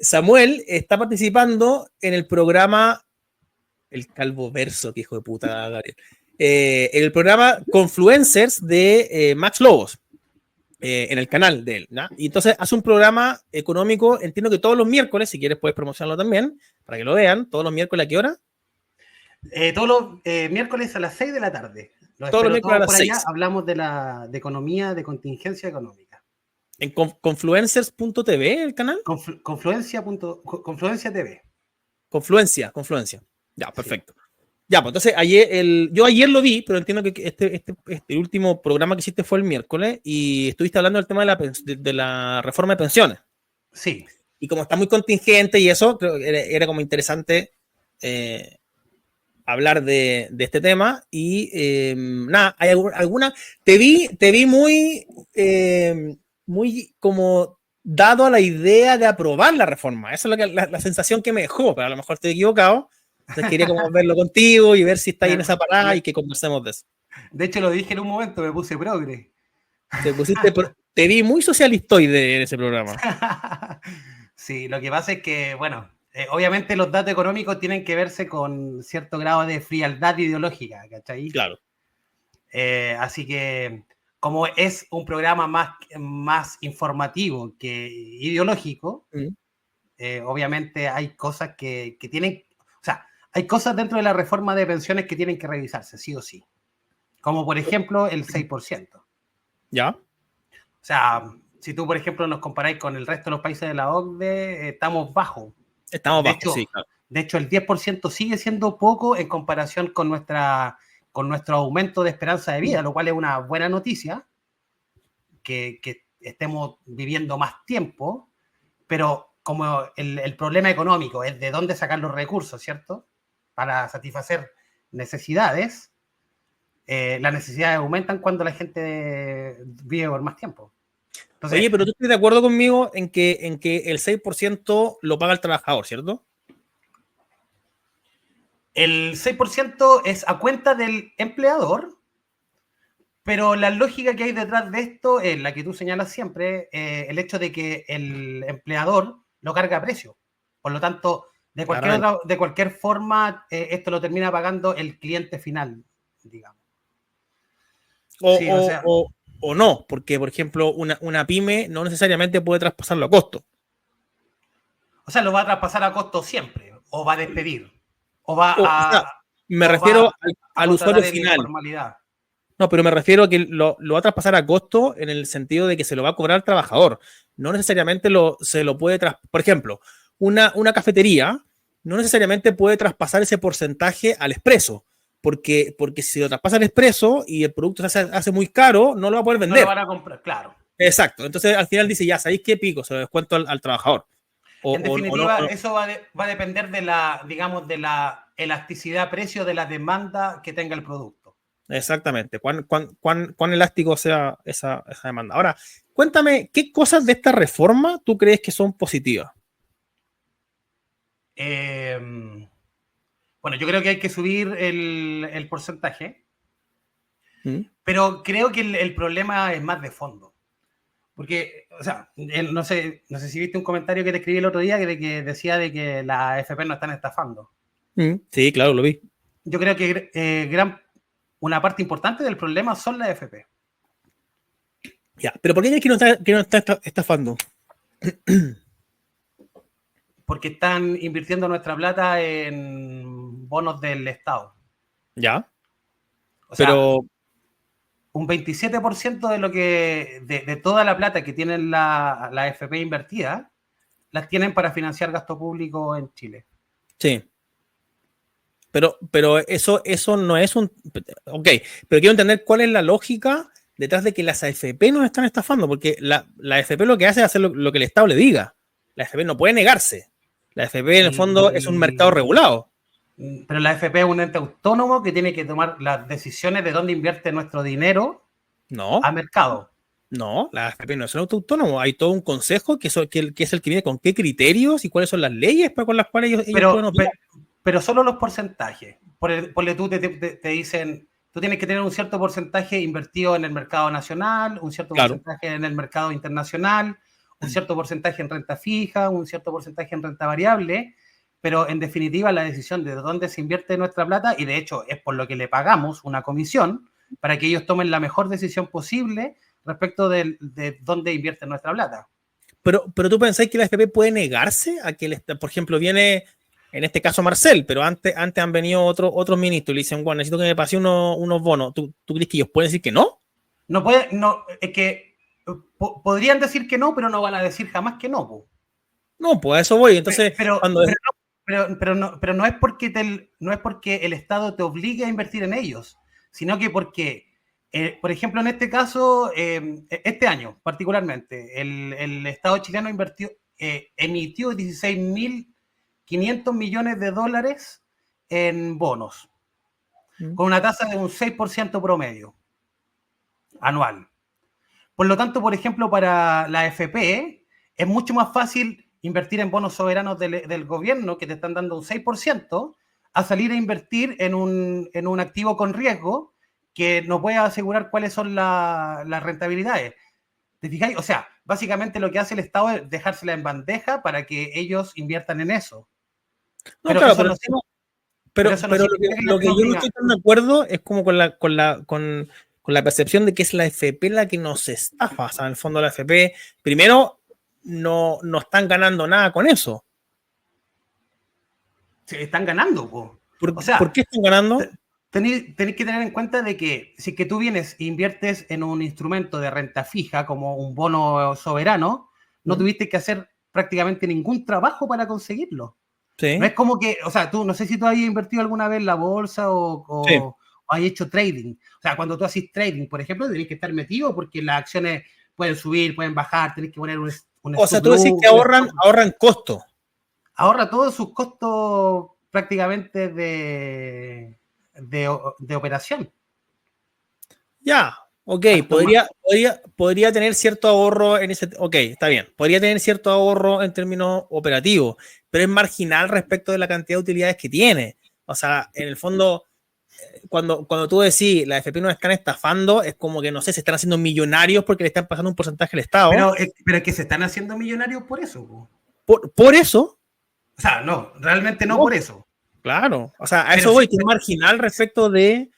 Samuel está participando en el programa El Calvo Verso, que hijo de puta, Gabriel. En el programa Confluencers de Max Lobos, en el canal de él, ¿no? Y entonces hace un programa económico, entiendo que todos los miércoles, si quieres puedes promocionarlo también, para que lo vean, todos los miércoles, ¿a qué hora? Todos los miércoles a las 6 de la tarde. Los Todos los espero miércoles a todos las por allá. 6. Hablamos de economía, de contingencia económica. En confluencers.tv, el canal. Confluencia TV. Confluencia. Ya, perfecto. Sí. Ya, pues entonces yo ayer lo vi, pero entiendo que este último programa que hiciste fue el miércoles y estuviste hablando del tema de la reforma de pensiones. Sí. Y como está muy contingente y eso, creo que era como interesante hablar de este tema. Y nada, hay alguna. Te vi muy como dado a la idea de aprobar la reforma. Esa es la sensación que me dejó, pero a lo mejor estoy equivocado. Entonces quería como verlo contigo y ver si está ahí en esa parada y que conversemos de eso. De hecho, lo dije en un momento, me puse progre. Te vi muy socialistoide en ese programa. Sí, lo que pasa es que, bueno, obviamente los datos económicos tienen que verse con cierto grado de frialdad ideológica, ¿cachai? Claro. Así que, como es un programa más informativo que ideológico, obviamente hay cosas que tienen, o sea, hay cosas dentro de la reforma de pensiones que tienen que revisarse, sí o sí. Como por ejemplo el 6%. ¿Ya? O sea, si tú, por ejemplo, nos comparáis con el resto de los países de la OCDE, estamos bajos. Estamos bajos, sí, claro. De hecho, el 10% sigue siendo poco en comparación con nuestro aumento de esperanza de vida, lo cual es una buena noticia, que estemos viviendo más tiempo, pero como el problema económico es de dónde sacar los recursos, ¿cierto? Para satisfacer necesidades, las necesidades aumentan cuando la gente vive por más tiempo. Entonces, oye, pero tú estás de acuerdo conmigo en que el 6% lo paga el trabajador, ¿cierto? El 6% es a cuenta del empleador, pero la lógica que hay detrás de esto es la que tú señalas siempre, el hecho de que el empleador lo carga a precio. Por lo tanto, de cualquier forma, esto lo termina pagando el cliente final, digamos. O no, porque, por ejemplo, una pyme no necesariamente puede traspasarlo a costo. O sea, lo va a traspasar a costo siempre, o va a despedir, me refiero al usuario final. No, pero me refiero a que lo va a traspasar a costo en el sentido de que se lo va a cobrar al trabajador. No necesariamente se lo puede por ejemplo, una cafetería no necesariamente puede traspasar ese porcentaje al expreso. Porque si lo traspasa al expreso y el producto se hace muy caro, no lo va a poder vender. No lo van a comprar, claro. Exacto. Entonces, al final dice, ya, ¿sabéis qué pico? Se lo descuento al trabajador. En definitiva, eso va a depender de la elasticidad precio de la demanda que tenga el producto. Exactamente. ¿Cuán elástico sea esa demanda? Ahora, cuéntame, ¿qué cosas de esta reforma tú crees que son positivas? Bueno, yo creo que hay que subir el porcentaje, pero creo que el problema es más de fondo. Porque, o sea, no sé si viste un comentario que te escribí el otro día que decía de que las AFP no están estafando. Sí, claro, lo vi. Yo creo que una parte importante del problema son las AFP. Ya, pero ¿por qué hay que no está estafando? Porque están invirtiendo nuestra plata en bonos del Estado. Ya. O sea, un 27% de toda la plata que tienen la AFP invertida, las tienen para financiar gasto público en Chile. Sí. Pero eso no es un... Ok, pero quiero entender cuál es la lógica detrás de que las AFP nos están estafando, porque la AFP lo que hace es hacer lo que el Estado le diga. La AFP no puede negarse. La AFP en el fondo es un mercado regulado. Pero la AFP es un ente autónomo que tiene que tomar las decisiones de dónde invierte nuestro dinero a mercado. No, la AFP no es un ente autónomo. Hay todo un consejo que es el que viene con qué criterios y cuáles son las leyes con las cuales ellos pueden operar. Pero solo los porcentajes. Por tú te dicen, tú tienes que tener un cierto porcentaje invertido en el mercado nacional, un cierto porcentaje en el mercado internacional, un cierto porcentaje en renta fija, un cierto porcentaje en renta variable, pero en definitiva la decisión de dónde se invierte nuestra plata, y de hecho es por lo que le pagamos una comisión, para que ellos tomen la mejor decisión posible respecto de dónde invierten nuestra plata. Pero tú pensáis que la AFP puede negarse a que, por ejemplo, viene, en este caso Marcel, pero antes han venido otros ministros y le dicen, bueno, necesito que me pase unos bonos. ¿Tú crees que ellos pueden decir que no? No puede, no, es que podrían decir que no, pero no van a decir jamás que no. Po. No, pues a eso voy. Entonces, pero no es porque el Estado te obligue a invertir en ellos, sino que porque, por ejemplo, en este caso, este año particularmente, el Estado chileno emitió 16.500 millones de dólares en bonos, con una tasa de un 6% promedio anual. Por lo tanto, por ejemplo, para la AFP es mucho más fácil invertir en bonos soberanos del gobierno que te están dando un 6%, a salir a invertir en un activo con riesgo que no puede asegurar cuáles son las rentabilidades. ¿Te fijáis? O sea, básicamente lo que hace el Estado es dejársela en bandeja para que ellos inviertan en eso. No, pero claro, pero lo que yo no estoy tan de acuerdo es como con la percepción de que es la AFP la que nos estafa. O sea, en el fondo la AFP, primero, no están ganando nada con eso. Se están ganando, po. ¿Por qué están ganando? Tenéis que tener en cuenta de que si que tú vienes e inviertes en un instrumento de renta fija como un bono soberano, no tuviste que hacer prácticamente ningún trabajo para conseguirlo. Sí. No es como que, o sea, tú no sé si tú habías invertido alguna vez en la bolsa o has hecho trading. O sea, cuando tú haces trading, por ejemplo, tenés que estar metido porque las acciones pueden subir, pueden bajar, tenés que poner un o sea, tú decís que ahorran costos. Ahorra todos sus costos prácticamente de operación. Ya, ok, podría tener cierto ahorro en ese. Ok, está bien. Podría tener cierto ahorro en términos operativos, pero es marginal respecto de la cantidad de utilidades que tiene. O sea, en el fondo, cuando tú decís la FP nos están estafando, es como que no sé, se están haciendo millonarios porque le están pasando un porcentaje al Estado. Pero es que se están haciendo millonarios por eso. Por eso. O sea, no, realmente no por eso. Claro, o sea, a eso voy, que es marginal respecto del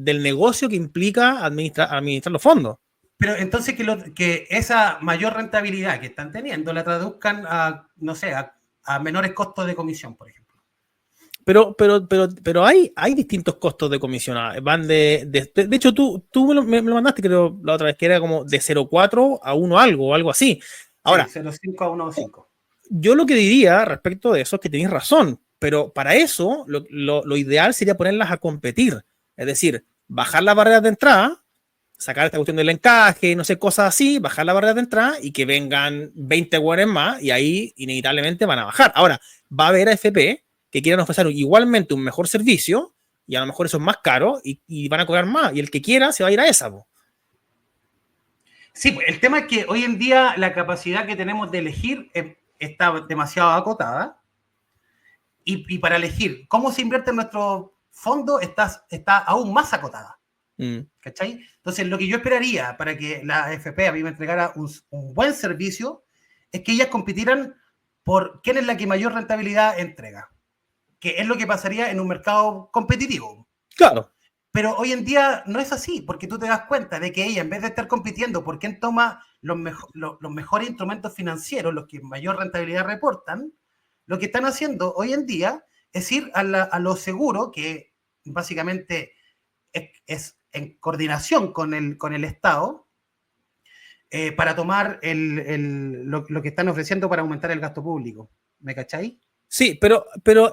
negocio que implica administrar los fondos. Pero entonces que esa mayor rentabilidad que están teniendo la traduzcan a, no sé, a menores costos de comisión, por ejemplo. Pero hay distintos costos de comisión. Van de hecho, tú me lo mandaste, creo, la otra vez, que era como de 0,4 a 1 algo así. Ahora, sí, 0,5 a 1,5. Yo lo que diría respecto de eso es que tenéis razón, pero para eso lo ideal sería ponerlas a competir. Es decir, bajar las barreras de entrada, sacar esta cuestión del encaje, no sé, cosas así, bajar la barrera de entrada y que vengan 20 guanes más y ahí inevitablemente van a bajar. Ahora, va a haber AFP que quieran ofrecer igualmente un mejor servicio y a lo mejor eso es más caro y van a cobrar más y el que quiera se va a ir a esa. Sí, el tema es que hoy en día la capacidad que tenemos de elegir está demasiado acotada y para elegir cómo se invierte en nuestro fondo está aún más acotada. ¿Cachai? Entonces, lo que yo esperaría para que la AFP a mí me entregara un buen servicio es que ellas compitieran por quién es la que mayor rentabilidad entrega, que es lo que pasaría en un mercado competitivo. Claro. Pero hoy en día no es así, porque tú te das cuenta de que ella, en vez de estar compitiendo por quién toma los mejores instrumentos financieros, los que mayor rentabilidad reportan, lo que están haciendo hoy en día es ir a lo seguro, que básicamente es en coordinación con el Estado, para tomar lo que están ofreciendo para aumentar el gasto público. ¿Me cacháis? Sí, pero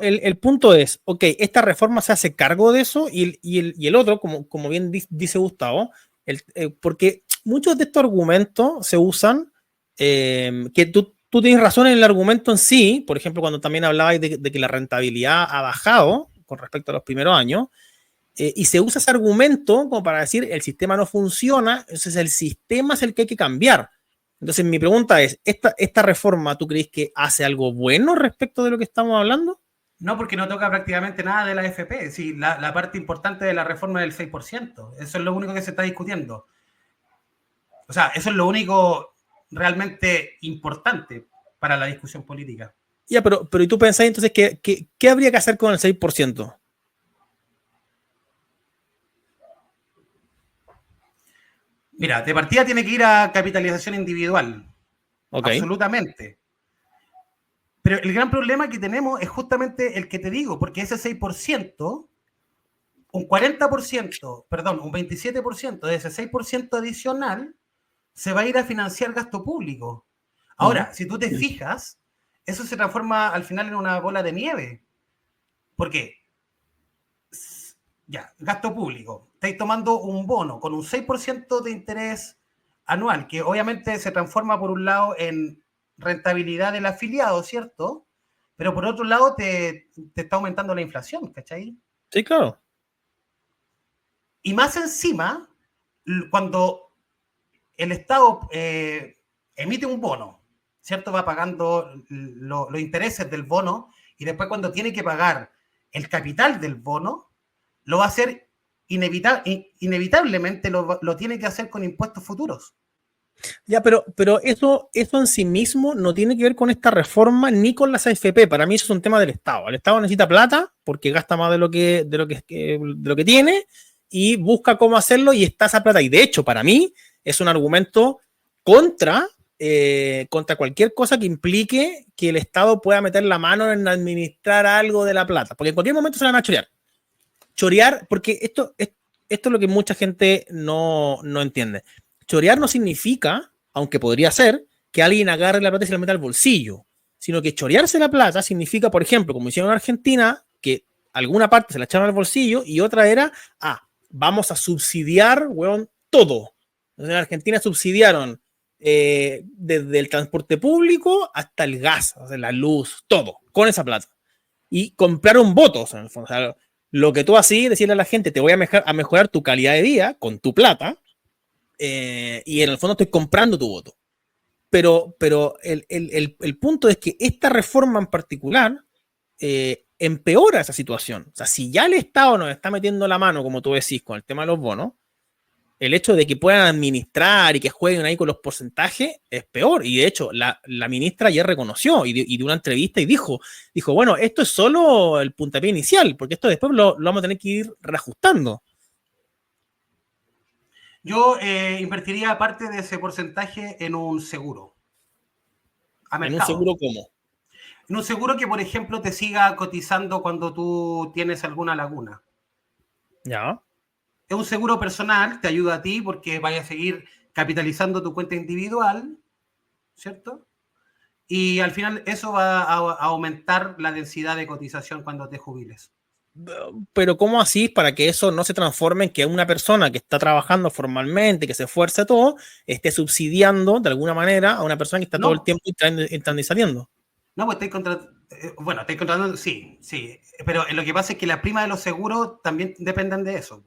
el punto es, ok, esta reforma se hace cargo de eso y el otro, como bien dice Gustavo, porque muchos de estos argumentos se usan, que tú tienes razón en el argumento en sí, por ejemplo, cuando también hablabas de que la rentabilidad ha bajado con respecto a los primeros años, y se usa ese argumento como para decir el sistema no funciona, entonces el sistema es el que hay que cambiar. Entonces mi pregunta es, ¿esta reforma tú crees que hace algo bueno respecto de lo que estamos hablando? No, porque no toca prácticamente nada de la AFP. Sí, la parte importante de la reforma es el 6%. Eso es lo único que se está discutiendo. O sea, eso es lo único realmente importante para la discusión política. Ya, pero ¿y tú pensás entonces qué habría que hacer con el 6%? Mira, de partida tiene que ir a capitalización individual. Okay. Absolutamente. Pero el gran problema que tenemos es justamente el que te digo, porque ese 6%, un 40%, perdón, un 27% de ese 6% adicional se va a ir a financiar gasto público. Ahora, si tú te fijas, eso se transforma al final en una bola de nieve. ¿Por qué? Ya, gasto público. Estáis tomando un bono con un 6% de interés anual, que obviamente se transforma por un lado en rentabilidad del afiliado, ¿cierto? Pero por otro lado te está aumentando la inflación, ¿cachai? Sí, claro. Y más encima, cuando el Estado emite un bono, ¿cierto? Va pagando los intereses del bono y después cuando tiene que pagar el capital del bono, lo va a hacer inevitablemente, lo tiene que hacer con impuestos futuros. Ya, pero eso en sí mismo no tiene que ver con esta reforma ni con las AFP. Para mí eso es un tema del Estado. El Estado necesita plata porque gasta más de lo que tiene y busca cómo hacerlo y está esa plata. Y de hecho, para mí es un argumento contra cualquier cosa que implique que el Estado pueda meter la mano en administrar algo de la plata. Porque en cualquier momento se la van a chorear. Chorear, porque esto es lo que mucha gente no entiende. Chorear no significa, aunque podría ser, que alguien agarre la plata y se la meta al bolsillo, sino que chorearse la plata significa, por ejemplo, como hicieron en Argentina, que alguna parte se la echaron al bolsillo y otra era, vamos a subsidiar, weón, todo. Entonces en Argentina subsidiaron desde el transporte público hasta el gas, o sea, la luz, todo, con esa plata. Y compraron votos, en el fondo. O sea, lo que tú hacías, decirle a la gente, te voy a mejorar tu calidad de vida con tu plata, y en el fondo estoy comprando tu voto. Pero el punto es que esta reforma en particular empeora esa situación. O sea, si ya el Estado nos está metiendo la mano, como tú decís, con el tema de los bonos, el hecho de que puedan administrar y que jueguen ahí con los porcentajes es peor. Y de hecho, la ministra ayer reconoció y dio una entrevista y dijo, bueno, esto es solo el puntapié inicial, porque esto después lo vamos a tener que ir reajustando. Yo invertiría parte de ese porcentaje en un seguro. A ¿En un mercado. seguro cómo? En un seguro que, por ejemplo, te siga cotizando cuando tú tienes alguna laguna. Ya. Es un seguro personal, te ayuda a ti porque vaya a seguir capitalizando tu cuenta individual, ¿cierto? Y al final eso va a aumentar la densidad de cotización cuando te jubiles. Pero ¿cómo así para que eso no se transforme en que una persona que está trabajando formalmente, que se esfuerce todo, esté subsidiando de alguna manera a una persona que está todo el tiempo entrando y saliendo? No, pues estáis contratando, sí, pero lo que pasa es que las primas de los seguros también dependen de eso.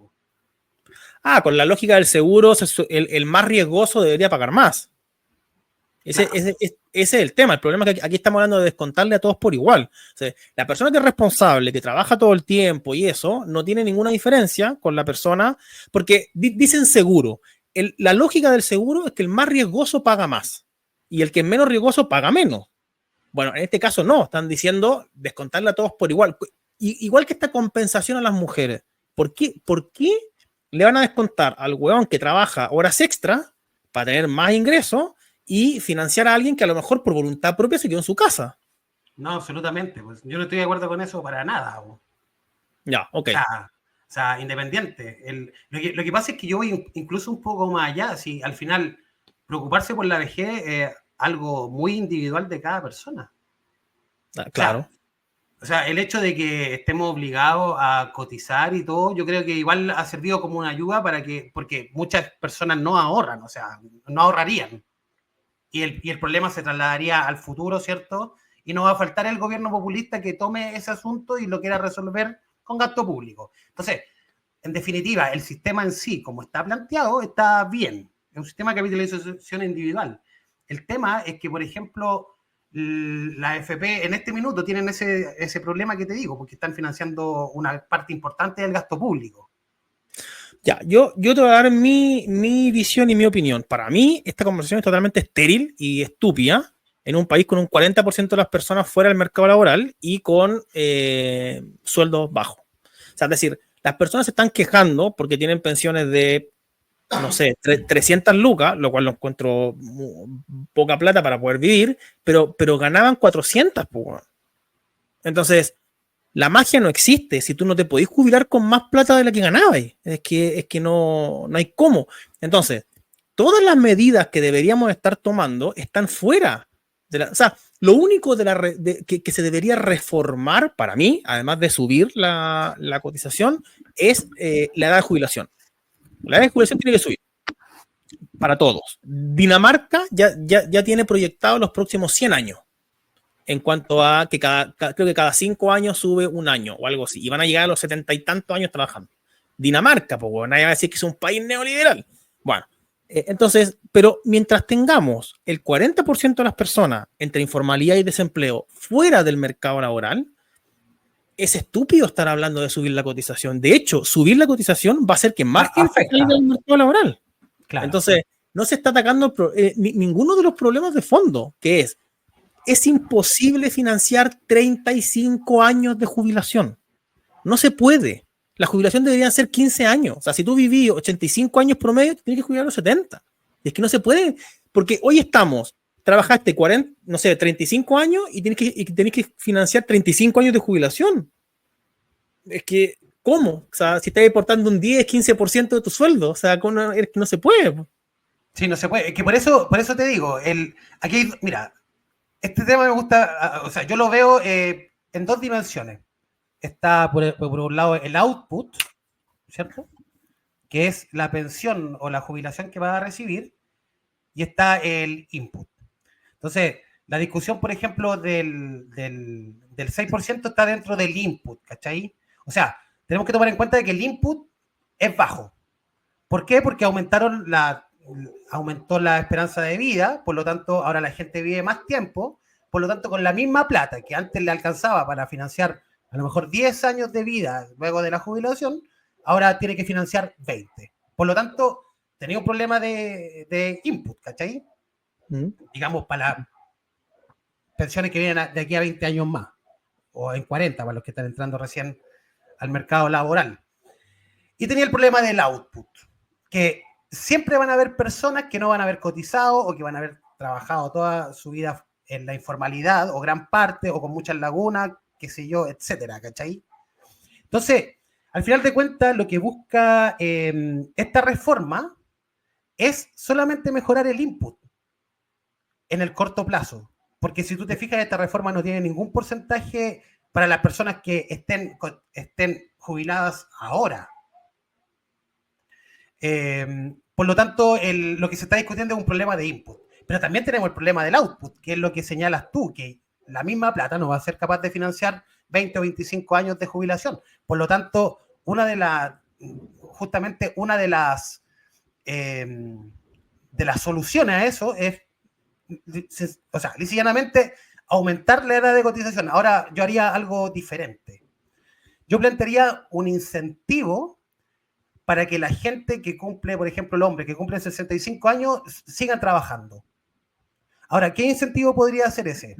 Con la lógica del seguro, el más riesgoso debería pagar más. Ese es el tema. El problema es que aquí estamos hablando de descontarle a todos por igual. O sea, la persona que es responsable, que trabaja todo el tiempo y eso, no tiene ninguna diferencia con la persona, porque dicen seguro. La lógica del seguro es que el más riesgoso paga más y el que es menos riesgoso paga menos. Bueno, en este caso no, están diciendo descontarle a todos por igual. Igual que esta compensación a las mujeres. ¿Por qué le van a descontar al huevón que trabaja horas extra para tener más ingresos y financiar a alguien que a lo mejor por voluntad propia se quedó en su casa? No, absolutamente. Pues yo no estoy de acuerdo con eso para nada. Ya, ok. O sea, independiente. Lo que pasa es que yo voy incluso un poco más allá. Si al final preocuparse por la vejez es algo muy individual de cada persona. Claro. O sea, el hecho de que estemos obligados a cotizar y todo, yo creo que igual ha servido como una ayuda porque muchas personas no ahorran, o sea, no ahorrarían. Y el problema se trasladaría al futuro, ¿cierto? Y no va a faltar el gobierno populista que tome ese asunto y lo quiera resolver con gasto público. Entonces, en definitiva, el sistema en sí, como está planteado, está bien. Es un sistema de capitalización individual. El tema es que, por ejemplo, la AFP en este minuto tienen ese problema que te digo, porque están financiando una parte importante del gasto público. Ya, yo te voy a dar mi visión y mi opinión. Para mí, esta conversación es totalmente estéril y estúpida en un país con un 40% de las personas fuera del mercado laboral y con sueldos bajos. O sea, es decir, las personas se están quejando porque tienen pensiones de, no sé, 300 lucas, lo cual lo encuentro poca plata para poder vivir, pero ganaban 400, pues. Entonces, la magia no existe si tú no te podés jubilar con más plata de la que ganabas. Es que no hay cómo. Entonces, todas las medidas que deberíamos estar tomando están fuera de la. O sea, lo único que se debería reformar para mí, además de subir la cotización, es la edad de jubilación. La edad de jubilación tiene que subir para todos. Dinamarca ya tiene proyectado los próximos 100 años. En cuanto a que creo que cada 5 años sube un año o algo así. Y van a llegar a los 70 y tantos años trabajando. Dinamarca, pues, bueno, nadie va a decir que es un país neoliberal. Bueno, entonces, pero mientras tengamos el 40% de las personas entre informalidad y desempleo fuera del mercado laboral, es estúpido estar hablando de subir la cotización. De hecho, subir la cotización va a hacer que más gente salga del mercado laboral. Claro. Entonces, no se está atacando ninguno de los problemas de fondo, que es imposible financiar 35 años de jubilación. No se puede. La jubilación debería ser 15 años. O sea, si tú vivís 85 años promedio, tienes que jubilar a los 70. Y es que no se puede, porque hoy trabajaste 40, no sé, 35 años y tenés que financiar 35 años de jubilación. Es que, ¿cómo? O sea, si estás aportando un 10, 15% de tu sueldo, o sea, es que no se puede. Sí, no se puede. Es que por eso te digo, aquí, mira, este tema me gusta, o sea, yo lo veo en dos dimensiones. Está por un lado el output, ¿cierto? Que es la pensión o la jubilación que va a recibir, y está el input. Entonces, la discusión, por ejemplo, del 6% está dentro del input, ¿cachai? O sea, tenemos que tomar en cuenta de que el input es bajo. ¿Por qué? Porque aumentó la esperanza de vida, por lo tanto, ahora la gente vive más tiempo, por lo tanto, con la misma plata que antes le alcanzaba para financiar a lo mejor 10 años de vida luego de la jubilación, ahora tiene que financiar 20. Por lo tanto, tenía un problema de input, ¿cachai? Digamos, para las pensiones que vienen de aquí a 20 años más, o en 40, para los que están entrando recién al mercado laboral. Y tenía el problema del output, que siempre van a haber personas que no van a haber cotizado o que van a haber trabajado toda su vida en la informalidad o gran parte o con muchas lagunas, qué sé yo, etcétera, ¿cachai? Entonces, al final de cuentas, lo que busca esta reforma es solamente mejorar el input en el corto plazo. Porque si tú te fijas, esta reforma no tiene ningún porcentaje para las personas que estén jubiladas ahora. Por lo tanto, lo que se está discutiendo es un problema de input. Pero también tenemos el problema del output, que es lo que señalas tú, que la misma plata no va a ser capaz de financiar 20 o 25 años de jubilación. Por lo tanto, justamente una de las soluciones a eso es, o sea, llanamente aumentar la edad de cotización. Ahora, yo haría algo diferente. Yo plantearía un incentivo para que la gente que cumple, por ejemplo, el hombre que cumple 65 años, sigan trabajando. Ahora, ¿qué incentivo podría ser ese?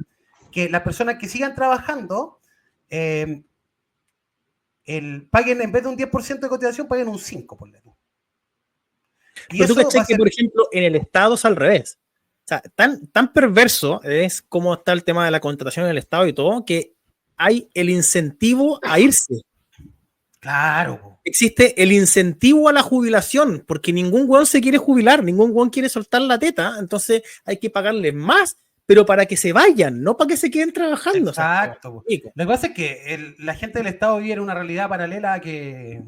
Que las personas que sigan trabajando paguen, en vez de un 10% de cotización, paguen un 5%, por ejemplo. Pero tú cachai que, por ejemplo, en el Estado es al revés. O sea, tan perverso es como está el tema de la contratación en el Estado y todo, que hay el incentivo a irse. Claro. Existe el incentivo a la jubilación, porque ningún weón se quiere jubilar, ningún weón quiere soltar la teta, entonces hay que pagarles más, pero para que se vayan, no para que se queden trabajando. Exacto. O sea, lo que pasa es que la gente del Estado vive en una realidad paralela que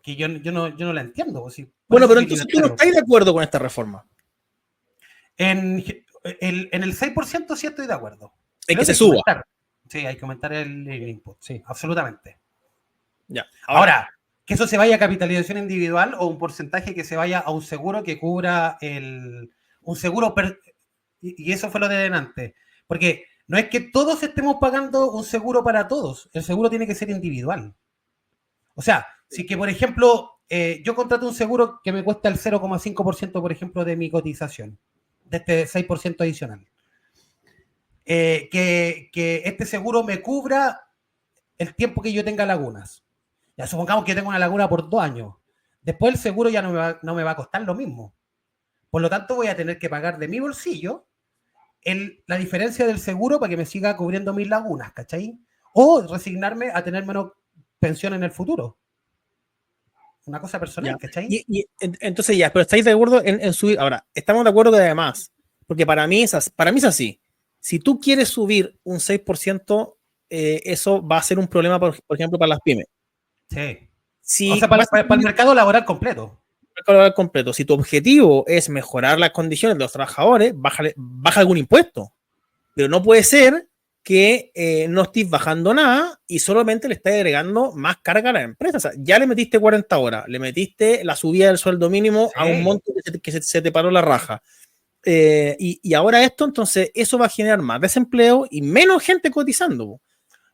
yo no la entiendo. ¿Sí? Bueno, pero entonces tú no estás de acuerdo con esta reforma. En el 6% sí estoy de acuerdo. Es que se suba. Sí, hay que aumentar el input, sí, absolutamente. Ya. Ahora, que eso se vaya a capitalización individual o un porcentaje que se vaya a un seguro que cubra un seguro, y eso fue lo de delante. Porque no es que todos estemos pagando un seguro para todos, el seguro tiene que ser individual. O sea, si que, por ejemplo, yo contrato un seguro que me cuesta el 0,5%, por ejemplo, de mi cotización, de este 6% adicional. Que este seguro me cubra el tiempo que yo tenga lagunas. Ya supongamos que yo tengo una laguna por 2 años. Después el seguro ya no me va a costar lo mismo. Por lo tanto, voy a tener que pagar de mi bolsillo la diferencia del seguro para que me siga cubriendo mis lagunas, ¿cachai? O resignarme a tener menos pensión en el futuro. Una cosa personal, ya. ¿cachai? Entonces ya, pero ¿estáis de acuerdo en subir? Ahora, estamos de acuerdo que además, porque para mí es así. Si tú quieres subir un 6%, eso va a ser un problema, por ejemplo, para las pymes. Sí. Si o sea, para el mercado laboral completo. Completo. Si tu objetivo es mejorar las condiciones de los trabajadores, baja algún impuesto. Pero no puede ser que no estés bajando nada y solamente le estés agregando más carga a la empresa. O sea, ya le metiste 40 horas, le metiste la subida del sueldo mínimo a un monto que se te paró la raja. Y ahora esto, entonces, eso va a generar más desempleo y menos gente cotizando.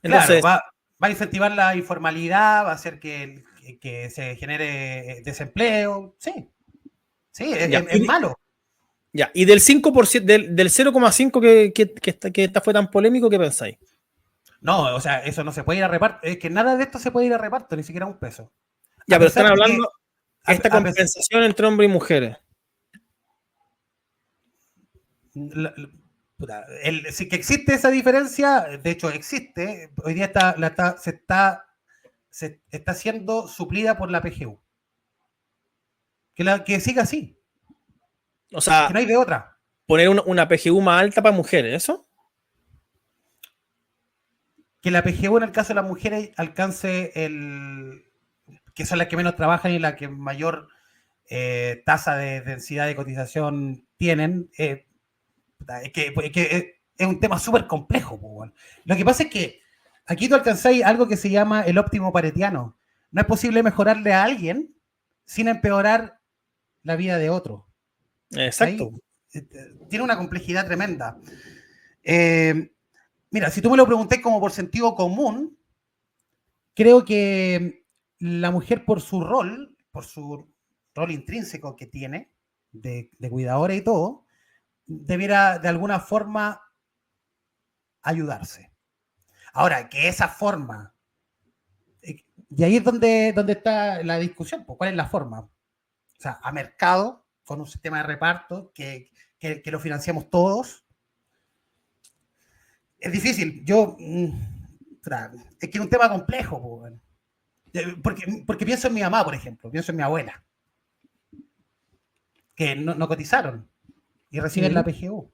Entonces, claro, va a incentivar la informalidad, va a hacer que se genere desempleo. Sí, es malo. Ya, y del 5%, del 0,5% que fue tan polémico, ¿qué pensáis? No, o sea, eso no se puede ir a reparto. Es que nada de esto se puede ir a reparto, ni siquiera un peso. Ya, pero están hablando de esta compensación entre hombres y mujeres. Sí que existe esa diferencia, de hecho existe, hoy día se está siendo suplida por la PGU. Que siga así. O sea, que no hay de otra. Poner una PGU más alta para mujeres, ¿eso? Que la PGU en el caso de las mujeres alcance que son las que menos trabajan y las que mayor tasa de densidad de cotización tienen. Es un tema súper complejo. Pues. Lo que pasa es que aquí tú alcanzáis algo que se llama el óptimo paretiano. No es posible mejorarle a alguien sin empeorar la vida de otro. Exacto. Tiene una complejidad tremenda. Mira, si tú me lo pregunté como por sentido común, creo que la mujer por su rol intrínseco que tiene, de cuidadora y todo, debiera de alguna forma ayudarse. Ahora, que esa forma, y ahí es donde está la discusión, pues, ¿cuál es la forma? O sea, a mercado, con un sistema de reparto que lo financiamos todos. Es difícil. Es que es un tema complejo, pues. Porque pienso en mi mamá, por ejemplo, pienso en mi abuela, que no cotizaron y reciben la PGU.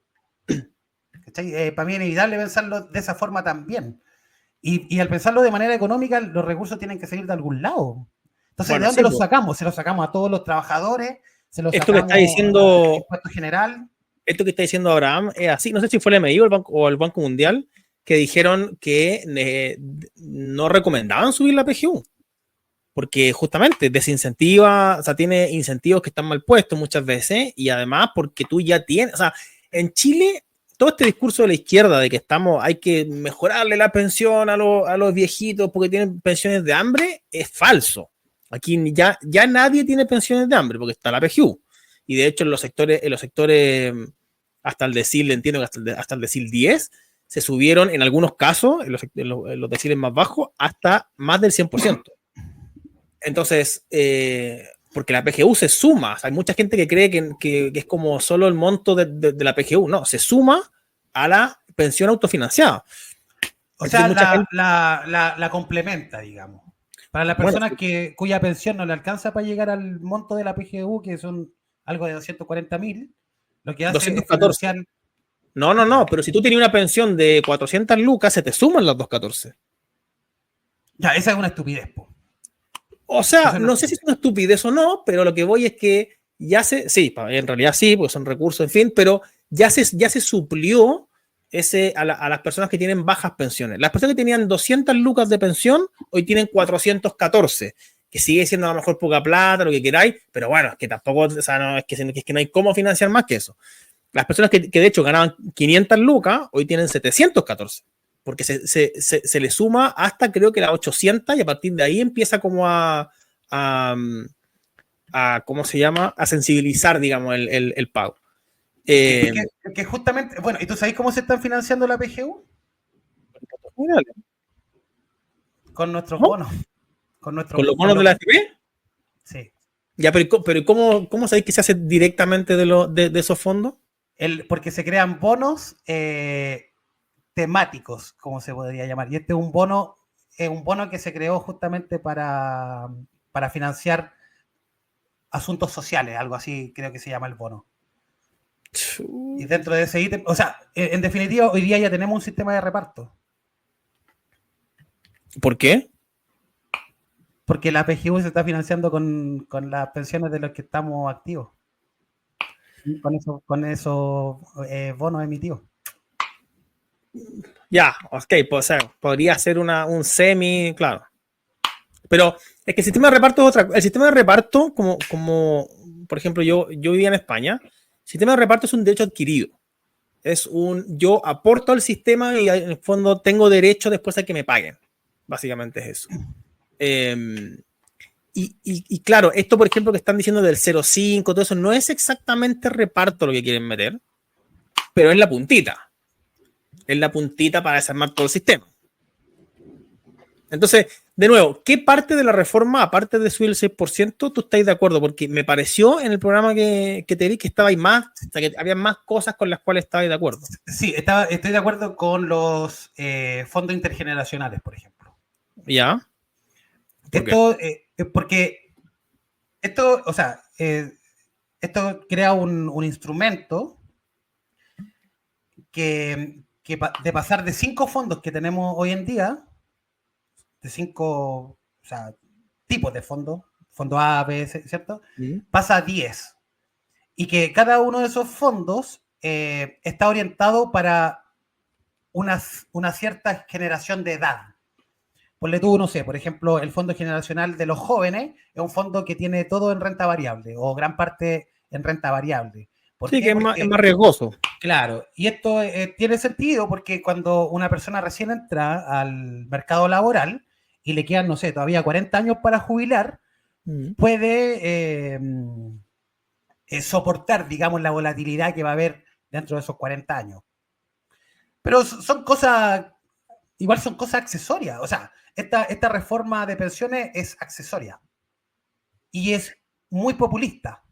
Para mí es inevitable pensarlo de esa forma también. Y al pensarlo de manera económica, los recursos tienen que salir de algún lado. Entonces, ¿de dónde los sacamos? ¿Se los sacamos a todos los trabajadores? ¿Se los sacamos al impuesto general? Esto que está diciendo Abraham es así. No sé si fue el MI o el Banco Mundial que dijeron que no recomendaban subir la PGU. Porque justamente desincentiva, o sea, tiene incentivos que están mal puestos muchas veces y además porque tú ya tienes, o sea, en Chile todo este discurso de la izquierda de que hay que mejorarle la pensión a los viejitos porque tienen pensiones de hambre es falso. Aquí ya nadie tiene pensiones de hambre porque está la PGU y de hecho en los sectores hasta el decil, entiendo que hasta el decil 10 se subieron en algunos casos, en los deciles más bajos, hasta más del 100%. Entonces, porque la PGU se suma, o sea, hay mucha gente que cree que es como solo el monto de la PGU, no, se suma a la pensión autofinanciada. O sea, la complementa, digamos. Para las personas cuya pensión no le alcanza para llegar al monto de la PGU, que son algo de 240.000, lo que hace 214. Es No, pero si tú tenías una pensión de 400 lucas, se te suman las 214. Ya, esa es una estupidez, po. O sea, no sé si es una estupidez o no, pero lo que voy es que sí, en realidad sí, porque son recursos, en fin, pero ya se suplió a las personas que tienen bajas pensiones. Las personas que tenían 200 lucas de pensión, hoy tienen 414, que sigue siendo a lo mejor poca plata, lo que queráis, pero bueno, es que tampoco, o sea, es que no hay cómo financiar más que eso. Las personas que de hecho ganaban 500 lucas, hoy tienen 714. Porque se le suma hasta creo que las 800 y a partir de ahí empieza como a ¿cómo se llama? A sensibilizar, digamos, el pago. Que justamente, bueno, ¿y tú sabes cómo se están financiando la PGU? Con nuestros bonos. ¿Con los bonos de la AFP? Sí. Ya, pero ¿cómo sabéis que se hace directamente de esos fondos? Porque se crean bonos temáticos, como se podría llamar. Y este es un bono que se creó justamente para financiar asuntos sociales, algo así creo que se llama el bono. Y dentro de ese ítem, o sea, en definitiva, hoy día ya tenemos un sistema de reparto. ¿Por qué? Porque la PGU se está financiando con las pensiones de los que estamos activos. Con esos bonos emitidos. Ya, ok, pues, o sea, podría ser un semi, claro. Pero es que el sistema de reparto es otra cosa. El sistema de reparto, como por ejemplo, yo vivía en España, el sistema de reparto es un derecho adquirido. Yo aporto al sistema y en el fondo tengo derecho después a que me paguen. Básicamente es eso. Y claro, esto por ejemplo que están diciendo del 0,5, todo eso, no es exactamente reparto lo que quieren meter, pero es la puntita. Es la puntita para desarmar todo el sistema. Entonces, de nuevo, ¿qué parte de la reforma, aparte de subir el 6%, tú estás de acuerdo? Porque me pareció en el programa que te vi que estabais más, o sea, que había más cosas con las cuales estabais de acuerdo. Sí, estoy de acuerdo con los fondos intergeneracionales, por ejemplo. ¿Ya? Porque esto, o sea, esto crea un instrumento que de pasar de 5 fondos que tenemos hoy en día, de 5, o sea, tipos de fondos, fondo A, B, C, ¿cierto? Pasa a 10. Y que cada uno de esos fondos está orientado para una cierta generación de edad. Ponle tú, no sé, por ejemplo, el Fondo Generacional de los Jóvenes es un fondo que tiene todo en renta variable o gran parte en renta variable. Sí, que es más riesgoso. Claro, y esto tiene sentido porque cuando una persona recién entra al mercado laboral y le quedan, no sé, todavía 40 años para jubilar, puede soportar, digamos, la volatilidad que va a haber dentro de esos 40 años. Pero son cosas, igual son cosas accesorias. O sea, esta reforma de pensiones es accesoria y es muy populista.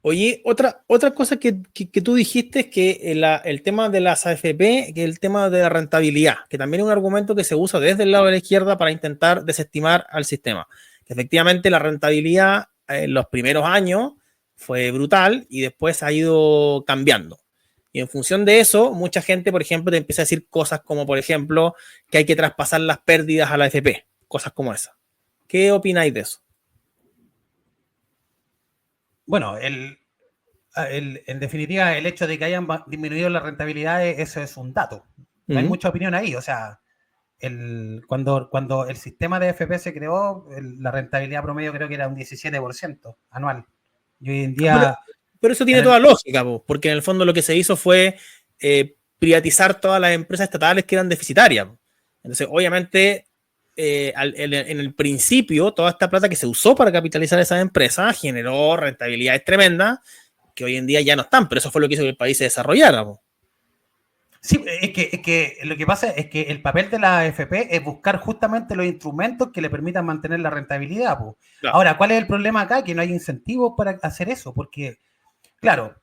Oye, otra cosa que tú dijiste es que el tema de las AFP, que el tema de la rentabilidad, que también es un argumento que se usa desde el lado de la izquierda para intentar desestimar al sistema. Que efectivamente la rentabilidad en los primeros años fue brutal y después ha ido cambiando. Y en función de eso, mucha gente, por ejemplo, te empieza a decir cosas como, por ejemplo, que hay que traspasar las pérdidas a la AFP, cosas como esas. ¿Qué opináis de eso? Bueno, en definitiva, el hecho de que hayan disminuido las rentabilidades, eso es un dato. No hay mucha opinión ahí. O sea, cuando el sistema de AFP se creó, la rentabilidad promedio creo que era un 17% anual. Y hoy en día... Pero eso tiene toda lógica, porque en el fondo lo que se hizo fue privatizar todas las empresas estatales que eran deficitarias. Entonces, obviamente, en el principio, toda esta plata que se usó para capitalizar esas empresas generó rentabilidades tremendas que hoy en día ya no están, pero eso fue lo que hizo que el país se desarrollara. Sí, es que lo que pasa es que el papel de la AFP es buscar justamente los instrumentos que le permitan mantener la rentabilidad. Claro. Ahora, ¿cuál es el problema acá? Que no hay incentivos para hacer eso, porque, claro,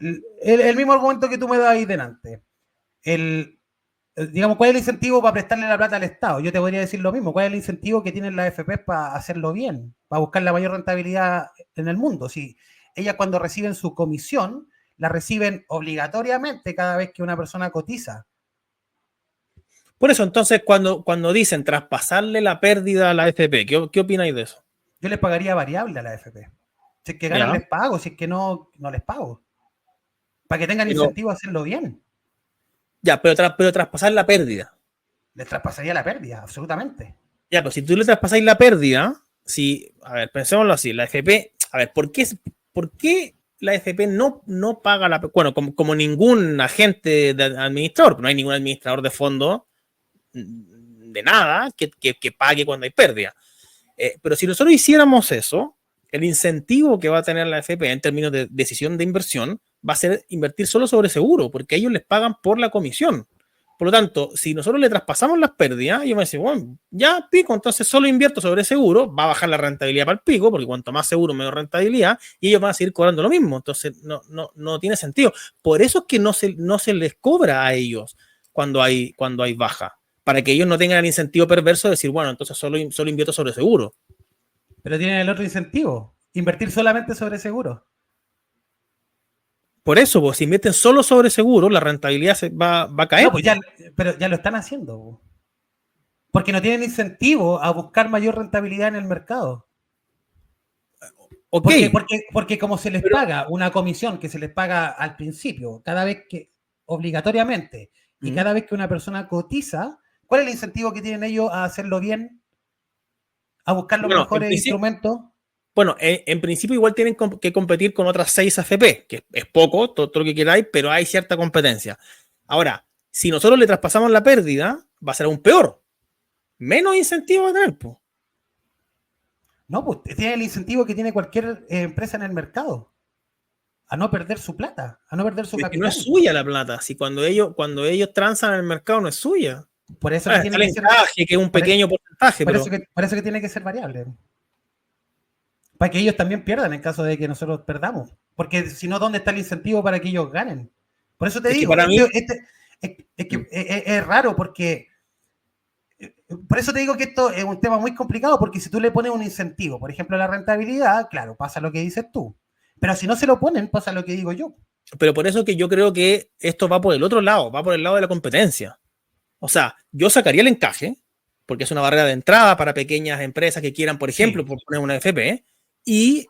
el mismo argumento que tú me das ahí delante. Digamos, ¿cuál es el incentivo para prestarle la plata al Estado? Yo te podría decir lo mismo. ¿Cuál es el incentivo que tienen las AFP para hacerlo bien? Para buscar la mayor rentabilidad en el mundo. Si ellas cuando reciben su comisión, la reciben obligatoriamente cada vez que una persona cotiza. Por eso, entonces, cuando dicen traspasarle la pérdida a la AFP, ¿qué opináis de eso? Yo les pagaría variable a la AFP. Si es que ganan, les pago. Si es que no les pago. Para que tengan incentivo a hacerlo bien. Ya, pero traspasar la pérdida. Les traspasaría la pérdida, absolutamente. Ya, pero si tú le traspasáis la pérdida, a ver, pensémoslo así, la AFP, a ver, ¿por qué la AFP no paga la... Bueno, como ningún agente administrador, no hay ningún administrador de fondo de nada que pague cuando hay pérdida. Pero si nosotros hiciéramos eso, el incentivo que va a tener la AFP en términos de decisión de inversión va a ser invertir solo sobre seguro, porque ellos les pagan por la comisión. Por lo tanto, si nosotros le traspasamos las pérdidas, yo me decía, bueno, ya pico, entonces solo invierto sobre seguro, va a bajar la rentabilidad para el pico, porque cuanto más seguro, menor rentabilidad, y ellos van a seguir cobrando lo mismo. Entonces, no tiene sentido. Por eso es que no se les cobra a ellos cuando hay baja, para que ellos no tengan el incentivo perverso de decir, bueno, entonces solo invierto sobre seguro. Pero tienen el otro incentivo, invertir solamente sobre seguro. Por eso, pues, si invierten solo sobre seguro, la rentabilidad va a caer. No, pues pero ya lo están haciendo. Porque no tienen incentivo a buscar mayor rentabilidad en el mercado. Okay. Porque como se les paga una comisión que se les paga al principio, cada vez que, obligatoriamente, y cada vez que una persona cotiza, ¿cuál es el incentivo que tienen ellos a hacerlo bien? A buscar los mejores instrumentos. Bueno, en principio igual tienen que competir con otras 6 AFP, que es poco, todo lo que queráis, pero hay cierta competencia. Ahora, si nosotros le traspasamos la pérdida, va a ser aún peor. Menos incentivo va a tener, pues. No, pues tiene el incentivo que tiene cualquier empresa en el mercado. A no perder su plata, a no perder su capital. No es suya la plata. Si cuando ellos transan en el mercado no es suya. Por eso que tiene que ser, que es un pequeño porcentaje. Por eso que tiene que ser variable. Para que ellos también pierdan en caso de que nosotros perdamos. Porque si no, ¿dónde está el incentivo para que ellos ganen? Por eso te digo, es raro porque... Por eso te digo que esto es un tema muy complicado, porque si tú le pones un incentivo, por ejemplo, la rentabilidad, claro, pasa lo que dices tú. Pero si no se lo ponen, pasa lo que digo yo. Pero por eso que yo creo que esto va por el otro lado, va por el lado de la competencia. O sea, yo sacaría el encaje, porque es una barrera de entrada para pequeñas empresas que quieran, por ejemplo, por poner una FP, y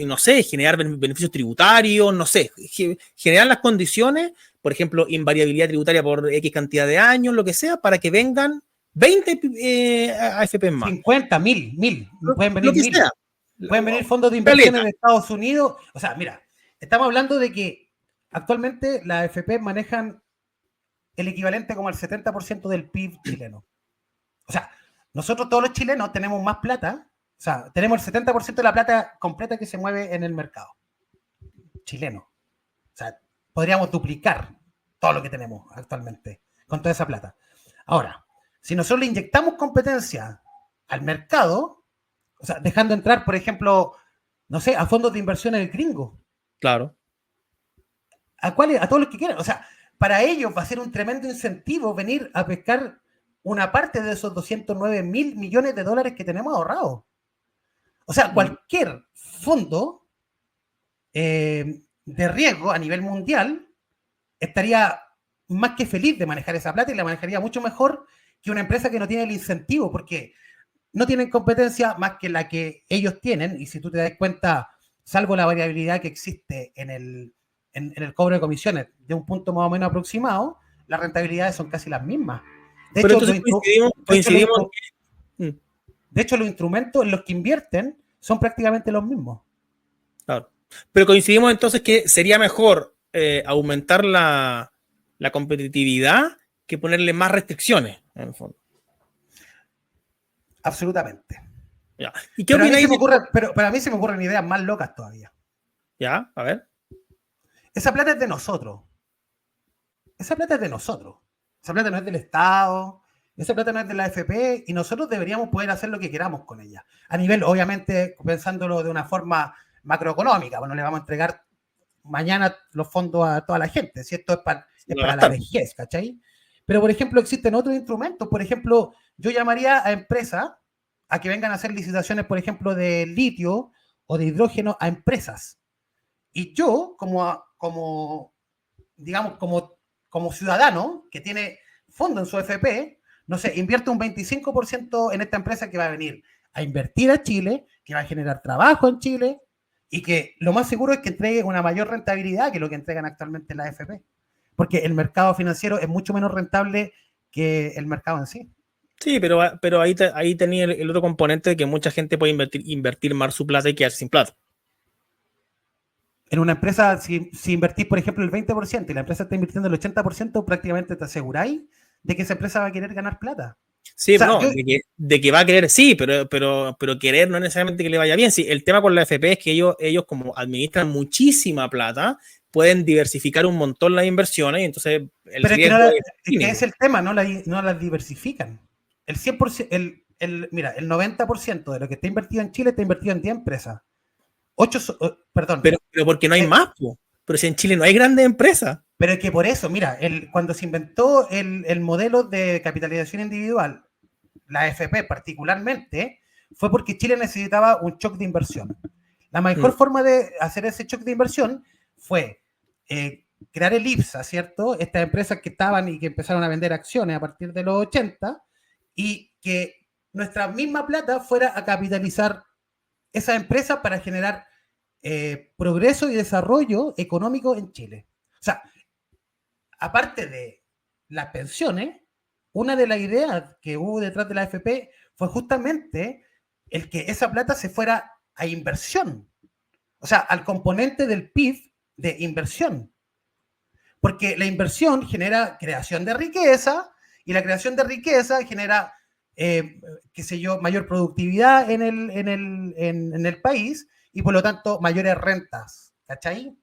no sé, generar beneficios tributarios, no sé, generar las condiciones, por ejemplo, invariabilidad tributaria por X cantidad de años, lo que sea, para que vengan 20 AFP más. 50, 1000, pueden venir 1000. Pueden venir fondos de inversión en Estados Unidos. O sea, mira, estamos hablando de que actualmente las AFP manejan el equivalente como al 70% del PIB chileno. O sea, nosotros todos los chilenos tenemos más plata, o sea, tenemos el 70% de la plata completa que se mueve en el mercado chileno. O sea, podríamos duplicar todo lo que tenemos actualmente con toda esa plata. Ahora, si nosotros le inyectamos competencia al mercado, o sea, dejando entrar, por ejemplo, no sé, a fondos de inversión en el gringo. Claro. ¿A cuáles? A todos los que quieran. O sea, para ellos va a ser un tremendo incentivo venir a pescar una parte de esos 209.000 millones de dólares que tenemos ahorrados. O sea, cualquier fondo de riesgo a nivel mundial estaría más que feliz de manejar esa plata y la manejaría mucho mejor que una empresa que no tiene el incentivo, porque no tienen competencia más que la que ellos tienen, y si tú te das cuenta, salvo la variabilidad que existe en el cobro de comisiones de un punto más o menos aproximado, las rentabilidades son casi las mismas. De hecho, los instrumentos en los que invierten son prácticamente los mismos. Claro. Pero coincidimos entonces que sería mejor aumentar la competitividad que ponerle más restricciones, en el fondo. Absolutamente. Ya. ¿Y qué opináis? Pero a mí se me ocurren ideas más locas todavía. Ya, a ver. Esa plata es de nosotros. Esa plata es de nosotros. Esa plata no es del Estado, esa plata no es de la AFP, y nosotros deberíamos poder hacer lo que queramos con ella. A nivel, obviamente, pensándolo de una forma macroeconómica, pues no le vamos a entregar mañana los fondos a toda la gente, si esto es para la vejez, ¿cachai? Pero, por ejemplo, existen otros instrumentos. Por ejemplo, yo llamaría a empresas a que vengan a hacer licitaciones, por ejemplo, de litio o de hidrógeno a empresas. Y yo, como ciudadano que tiene fondo en su FP, no sé, invierte un 25% en esta empresa que va a venir a invertir a Chile, que va a generar trabajo en Chile y que lo más seguro es que entregue una mayor rentabilidad que lo que entregan actualmente las FP. Porque el mercado financiero es mucho menos rentable que el mercado en sí. Sí, pero ahí tenía el otro componente de que mucha gente puede invertir más su plata y quedarse sin plata. En una empresa, si invertís, por ejemplo, el 20% y la empresa está invirtiendo el 80%, prácticamente te aseguráis de que esa empresa va a querer ganar plata. Sí, o sea, no, de que va a querer, sí, pero querer no es necesariamente que le vaya bien. Sí, el tema con la FP es que ellos como administran muchísima plata, pueden diversificar un montón las inversiones y entonces el riesgo es que es el tema, no las diversifican. El 100%, mira, el 90% de lo que está invertido en Chile está invertido en 10 empresas. 8, perdón. Pero porque no hay más, pero si en Chile no hay grandes empresas. Pero es que por eso, mira, cuando se inventó el modelo de capitalización individual, la AFP particularmente, fue porque Chile necesitaba un shock de inversión. La mejor forma de hacer ese shock de inversión fue crear el IPSA, ¿cierto? Estas empresas que estaban y que empezaron a vender acciones a partir de los 80 y que nuestra misma plata fuera a capitalizar esas empresas para generar progreso y desarrollo económico en Chile. O sea, aparte de las pensiones, una de las ideas que hubo detrás de la AFP fue justamente el que esa plata se fuera a inversión. O sea, al componente del PIB de inversión. Porque la inversión genera creación de riqueza y la creación de riqueza genera, qué sé yo, mayor productividad en el país y por lo tanto mayores rentas. ¿Cachai?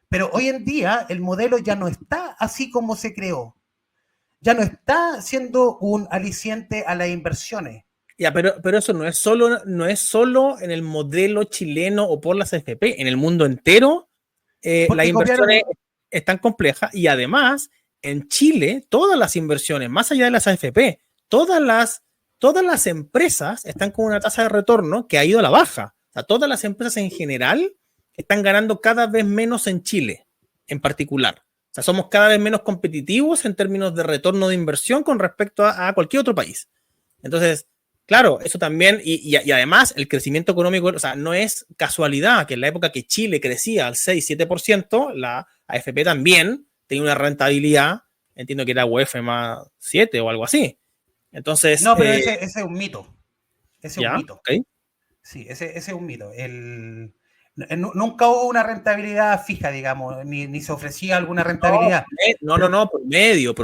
Pero hoy en día el modelo ya no está así como se creó. Ya no está siendo un aliciente a las inversiones. Ya, pero eso no es solo en el modelo chileno o por las AFP. En el mundo entero, las inversiones están complejas y además en Chile todas las inversiones, más allá de las AFP, todas las empresas están con una tasa de retorno que ha ido a la baja. O sea, todas las empresas en general están ganando cada vez menos en Chile, en particular. O sea, somos cada vez menos competitivos en términos de retorno de inversión con respecto a cualquier otro país. Entonces, claro, eso también, y además el crecimiento económico, o sea, no es casualidad que en la época que Chile crecía al 6-7%, la AFP también tenía una rentabilidad, entiendo que era UF más 7 o algo así. Entonces... No, pero ese es un mito. Ese es un mito. Okay. Sí, ese es un mito. Nunca hubo una rentabilidad fija, digamos, ni se ofrecía alguna rentabilidad. No, promedio,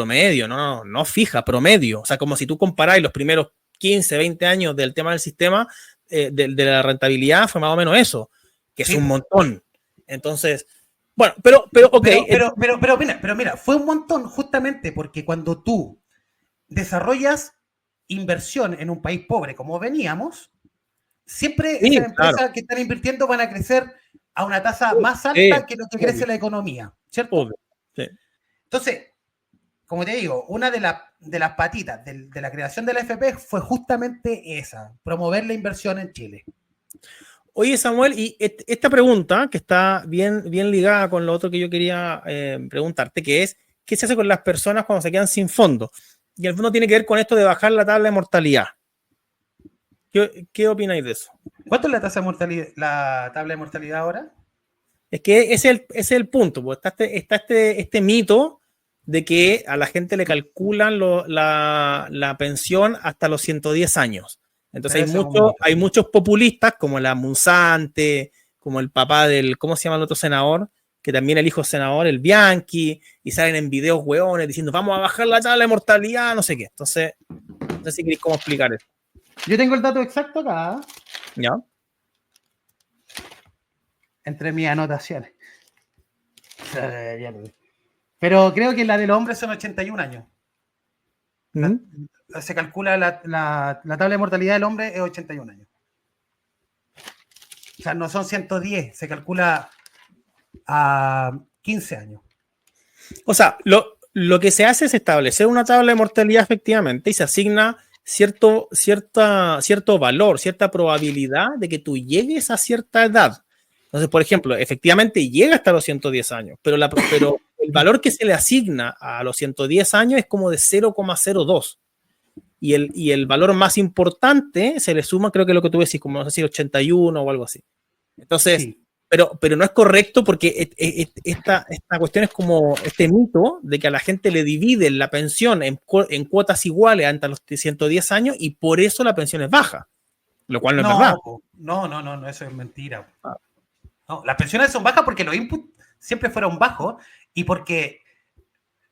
no fija, promedio. O sea, como si tú comparáis los primeros 15, 20 años del tema del sistema, de la rentabilidad, fue más o menos eso, que sí, es un montón. Entonces, bueno, pero ok. Pero mira, fue un montón justamente porque cuando tú desarrollas inversión en un país pobre como veníamos, siempre sí, esas empresas que están invirtiendo van a crecer a una tasa más alta que lo que crece la economía, ¿cierto? Sí. Entonces, como te digo, una de las patitas de la creación de la AFP fue justamente esa, promover la inversión en Chile. Oye, Samuel, y esta pregunta que está bien ligada con lo otro que yo quería preguntarte, que es, ¿qué se hace con las personas cuando se quedan sin fondo? Y el fondo tiene que ver con esto de bajar la tabla de mortalidad. ¿Qué opináis de eso? ¿Cuánto es la tasa de mortalidad, la tabla de mortalidad ahora? Es que ese es el punto, pues está este mito de que a la gente le calculan la pensión hasta los 110 años. Entonces hay muchos populistas como la Musante, como el papá del, ¿cómo se llama el otro senador? Que también el hijo senador, el Bianchi, y salen en videos hueones diciendo vamos a bajar la tabla de mortalidad, no sé qué. Entonces, no sé si queréis cómo explicar eso. Yo tengo el dato exacto acá. ¿Ya? Entre mis anotaciones. Pero creo que la de los hombres son 81 años. Se calcula la tabla de mortalidad del hombre es 81 años. O sea, no son 110, se calcula a 15 años. O sea, lo que se hace es establecer una tabla de mortalidad efectivamente y se asigna cierto valor, cierta probabilidad de que tú llegues a cierta edad. Entonces, por ejemplo, efectivamente llega hasta los 110 años, pero el valor que se le asigna a los 110 años es como de 0,02. Y el valor más importante se le suma, creo que lo que tú decís, como no sé si 81 o algo así. Entonces, sí. Pero no es correcto porque esta cuestión es como este mito de que a la gente le dividen la pensión en cuotas iguales hasta los 110 años y por eso la pensión es baja, lo cual no es verdad. No, eso es mentira. No, las pensiones son bajas porque los inputs siempre fueron bajos y porque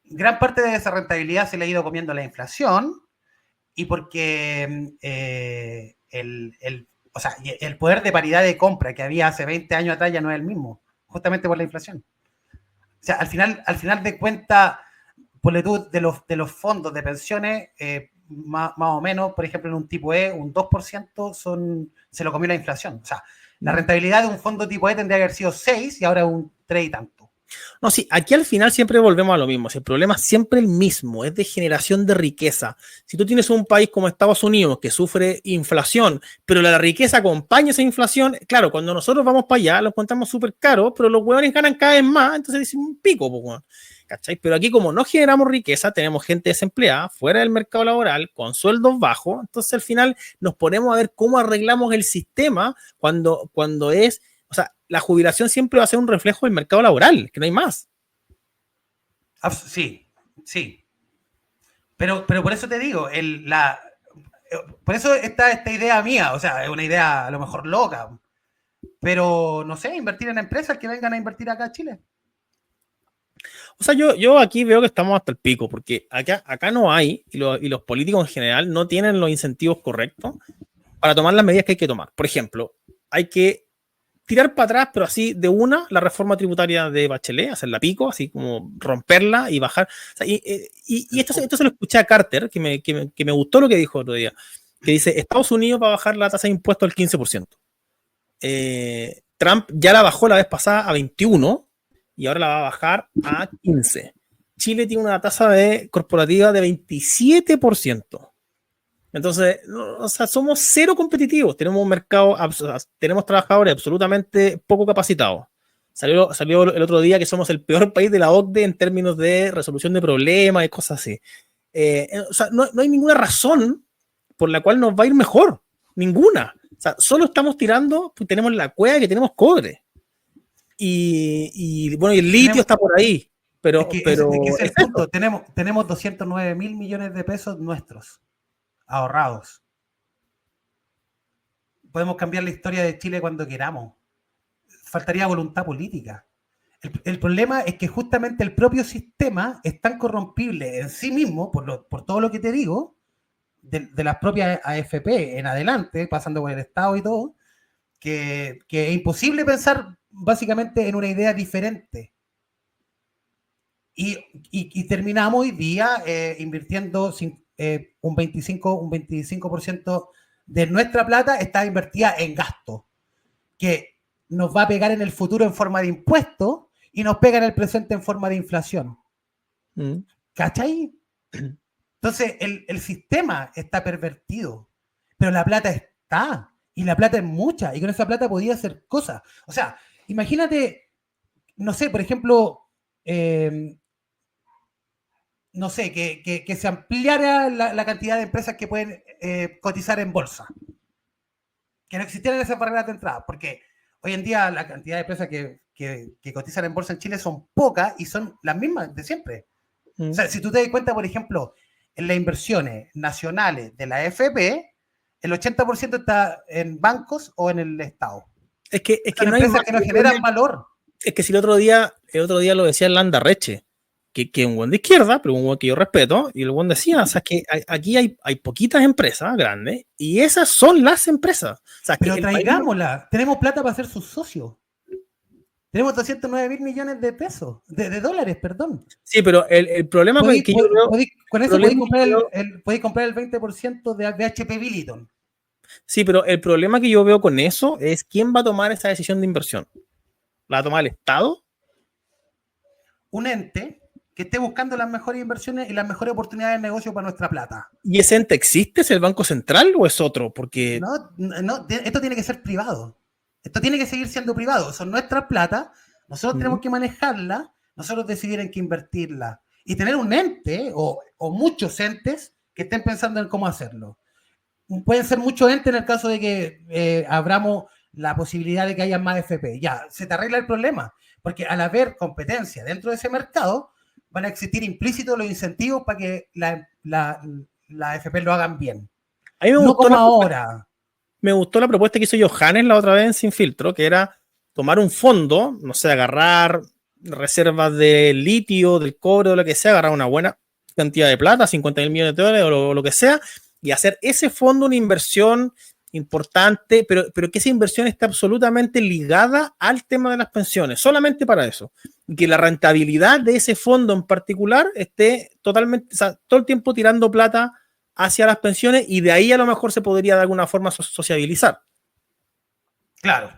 gran parte de esa rentabilidad se le ha ido comiendo la inflación y porque o sea, el poder de paridad de compra que había hace 20 años atrás ya no es el mismo, justamente por la inflación. O sea, al final de cuentas, ponle tú, de los fondos de pensiones, más o menos, por ejemplo, en un tipo E, un 2% se lo comió la inflación. O sea, la rentabilidad de un fondo tipo E tendría que haber sido 6 y ahora un 3 y tanto. No, sí, aquí al final siempre volvemos a lo mismo. Si el problema es siempre el mismo, es de generación de riqueza. Si tú tienes un país como Estados Unidos que sufre inflación, pero la riqueza acompaña esa inflación, claro, cuando nosotros vamos para allá lo encontramos súper caro, pero los huevones ganan cada vez más, entonces dicen un pico, pues, ¿cachai? Pero aquí como no generamos riqueza, tenemos gente desempleada, fuera del mercado laboral, con sueldos bajos, entonces al final nos ponemos a ver cómo arreglamos el sistema cuando es... O sea, la jubilación siempre va a ser un reflejo del mercado laboral, que no hay más. Sí, sí. Pero por eso te digo, por eso está esta idea mía, o sea, es una idea a lo mejor loca, pero no sé, invertir en empresas que vengan a invertir acá a Chile. O sea, yo aquí veo que estamos hasta el pico, porque acá no hay, y los políticos en general no tienen los incentivos correctos para tomar las medidas que hay que tomar. Por ejemplo, hay que tirar para atrás, pero así de una, la reforma tributaria de Bachelet, hacerla pico, así como romperla y bajar. O sea, y esto se lo escuché a Carter, que me gustó lo que dijo el otro día, que dice, Estados Unidos va a bajar la tasa de impuestos al 15%. Trump ya la bajó la vez pasada a 21% y ahora la va a bajar a 15%. Chile tiene una tasa corporativa de 27%. Entonces, o sea, somos cero competitivos. Tenemos un mercado, tenemos trabajadores absolutamente poco capacitados. Salió el otro día que somos el peor país de la OCDE en términos de resolución de problemas y cosas así. O sea, no hay ninguna razón por la cual nos va a ir mejor. Ninguna. O sea, solo estamos tirando, pues tenemos la cueva que tenemos cobre. Y bueno, y el litio está por ahí. Pero es el punto. Tenemos 209.000 millones de pesos nuestros ahorrados. Podemos cambiar la historia de Chile cuando queramos. Faltaría voluntad política. El problema es que justamente el propio sistema es tan corrompible en sí mismo, por todo lo que te digo, de las propias AFP en adelante, pasando por el Estado y todo, que es imposible pensar básicamente en una idea diferente. Y terminamos hoy día invirtiendo un 25% de nuestra plata está invertida en gasto, que nos va a pegar en el futuro en forma de impuestos y nos pega en el presente en forma de inflación. ¿Cachai? Entonces, el sistema está pervertido, pero la plata está, y la plata es mucha, y con esa plata podía hacer cosas. O sea, imagínate, no sé, por ejemplo, no sé, que se ampliara la cantidad de empresas que pueden cotizar en bolsa. Que no existieran esas barreras de entrada, porque hoy en día la cantidad de empresas que cotizan en bolsa en Chile son pocas y son las mismas de siempre. O sea, si tú te das cuenta, por ejemplo, en las inversiones nacionales de la AFP, el 80% está en bancos o en el Estado. Es que no hay empresas que no generan valor. Es que si el otro día lo decía Landa Reche, que un buen de izquierda, pero un buen que yo respeto, y el buen decía, o sea, que aquí hay poquitas empresas grandes y esas son las empresas. O sea, pero traigámosla, tenemos plata para ser sus socios. Tenemos 209.000 millones de pesos, de dólares, perdón. Sí, pero el problema con que yo veo... Con eso podéis comprar el 20% de HP Billiton. Sí, pero el problema que yo veo con eso es quién va a tomar esa decisión de inversión. ¿La va a tomar el Estado? Un ente que esté buscando las mejores inversiones y las mejores oportunidades de negocio para nuestra plata. ¿Y ese ente existe? ¿Es el Banco Central o es otro? Porque... No, esto tiene que ser privado. Esto tiene que seguir siendo privado. Son nuestras plata, nosotros tenemos que manejarla, nosotros decidir en qué invertirla. Y tener un ente o muchos entes que estén pensando en cómo hacerlo. Pueden ser muchos entes en el caso de que abramos la posibilidad de que haya más FP. Ya, se te arregla el problema. Porque al haber competencia dentro de ese mercado, van a existir implícitos los incentivos para que la FP lo hagan bien. A mí me gustó como ahora. Me gustó la propuesta que hizo Johannes la otra vez en Sin Filtro, que era tomar un fondo, no sé, agarrar reservas de litio, del cobre o lo que sea, agarrar una buena cantidad de plata, 50.000 millones de dólares o lo que sea, y hacer ese fondo una inversión importante, pero que esa inversión esté absolutamente ligada al tema de las pensiones, solamente para eso. Y que la rentabilidad de ese fondo en particular esté totalmente, o sea, todo el tiempo tirando plata hacia las pensiones, y de ahí a lo mejor se podría de alguna forma sociabilizar. Claro.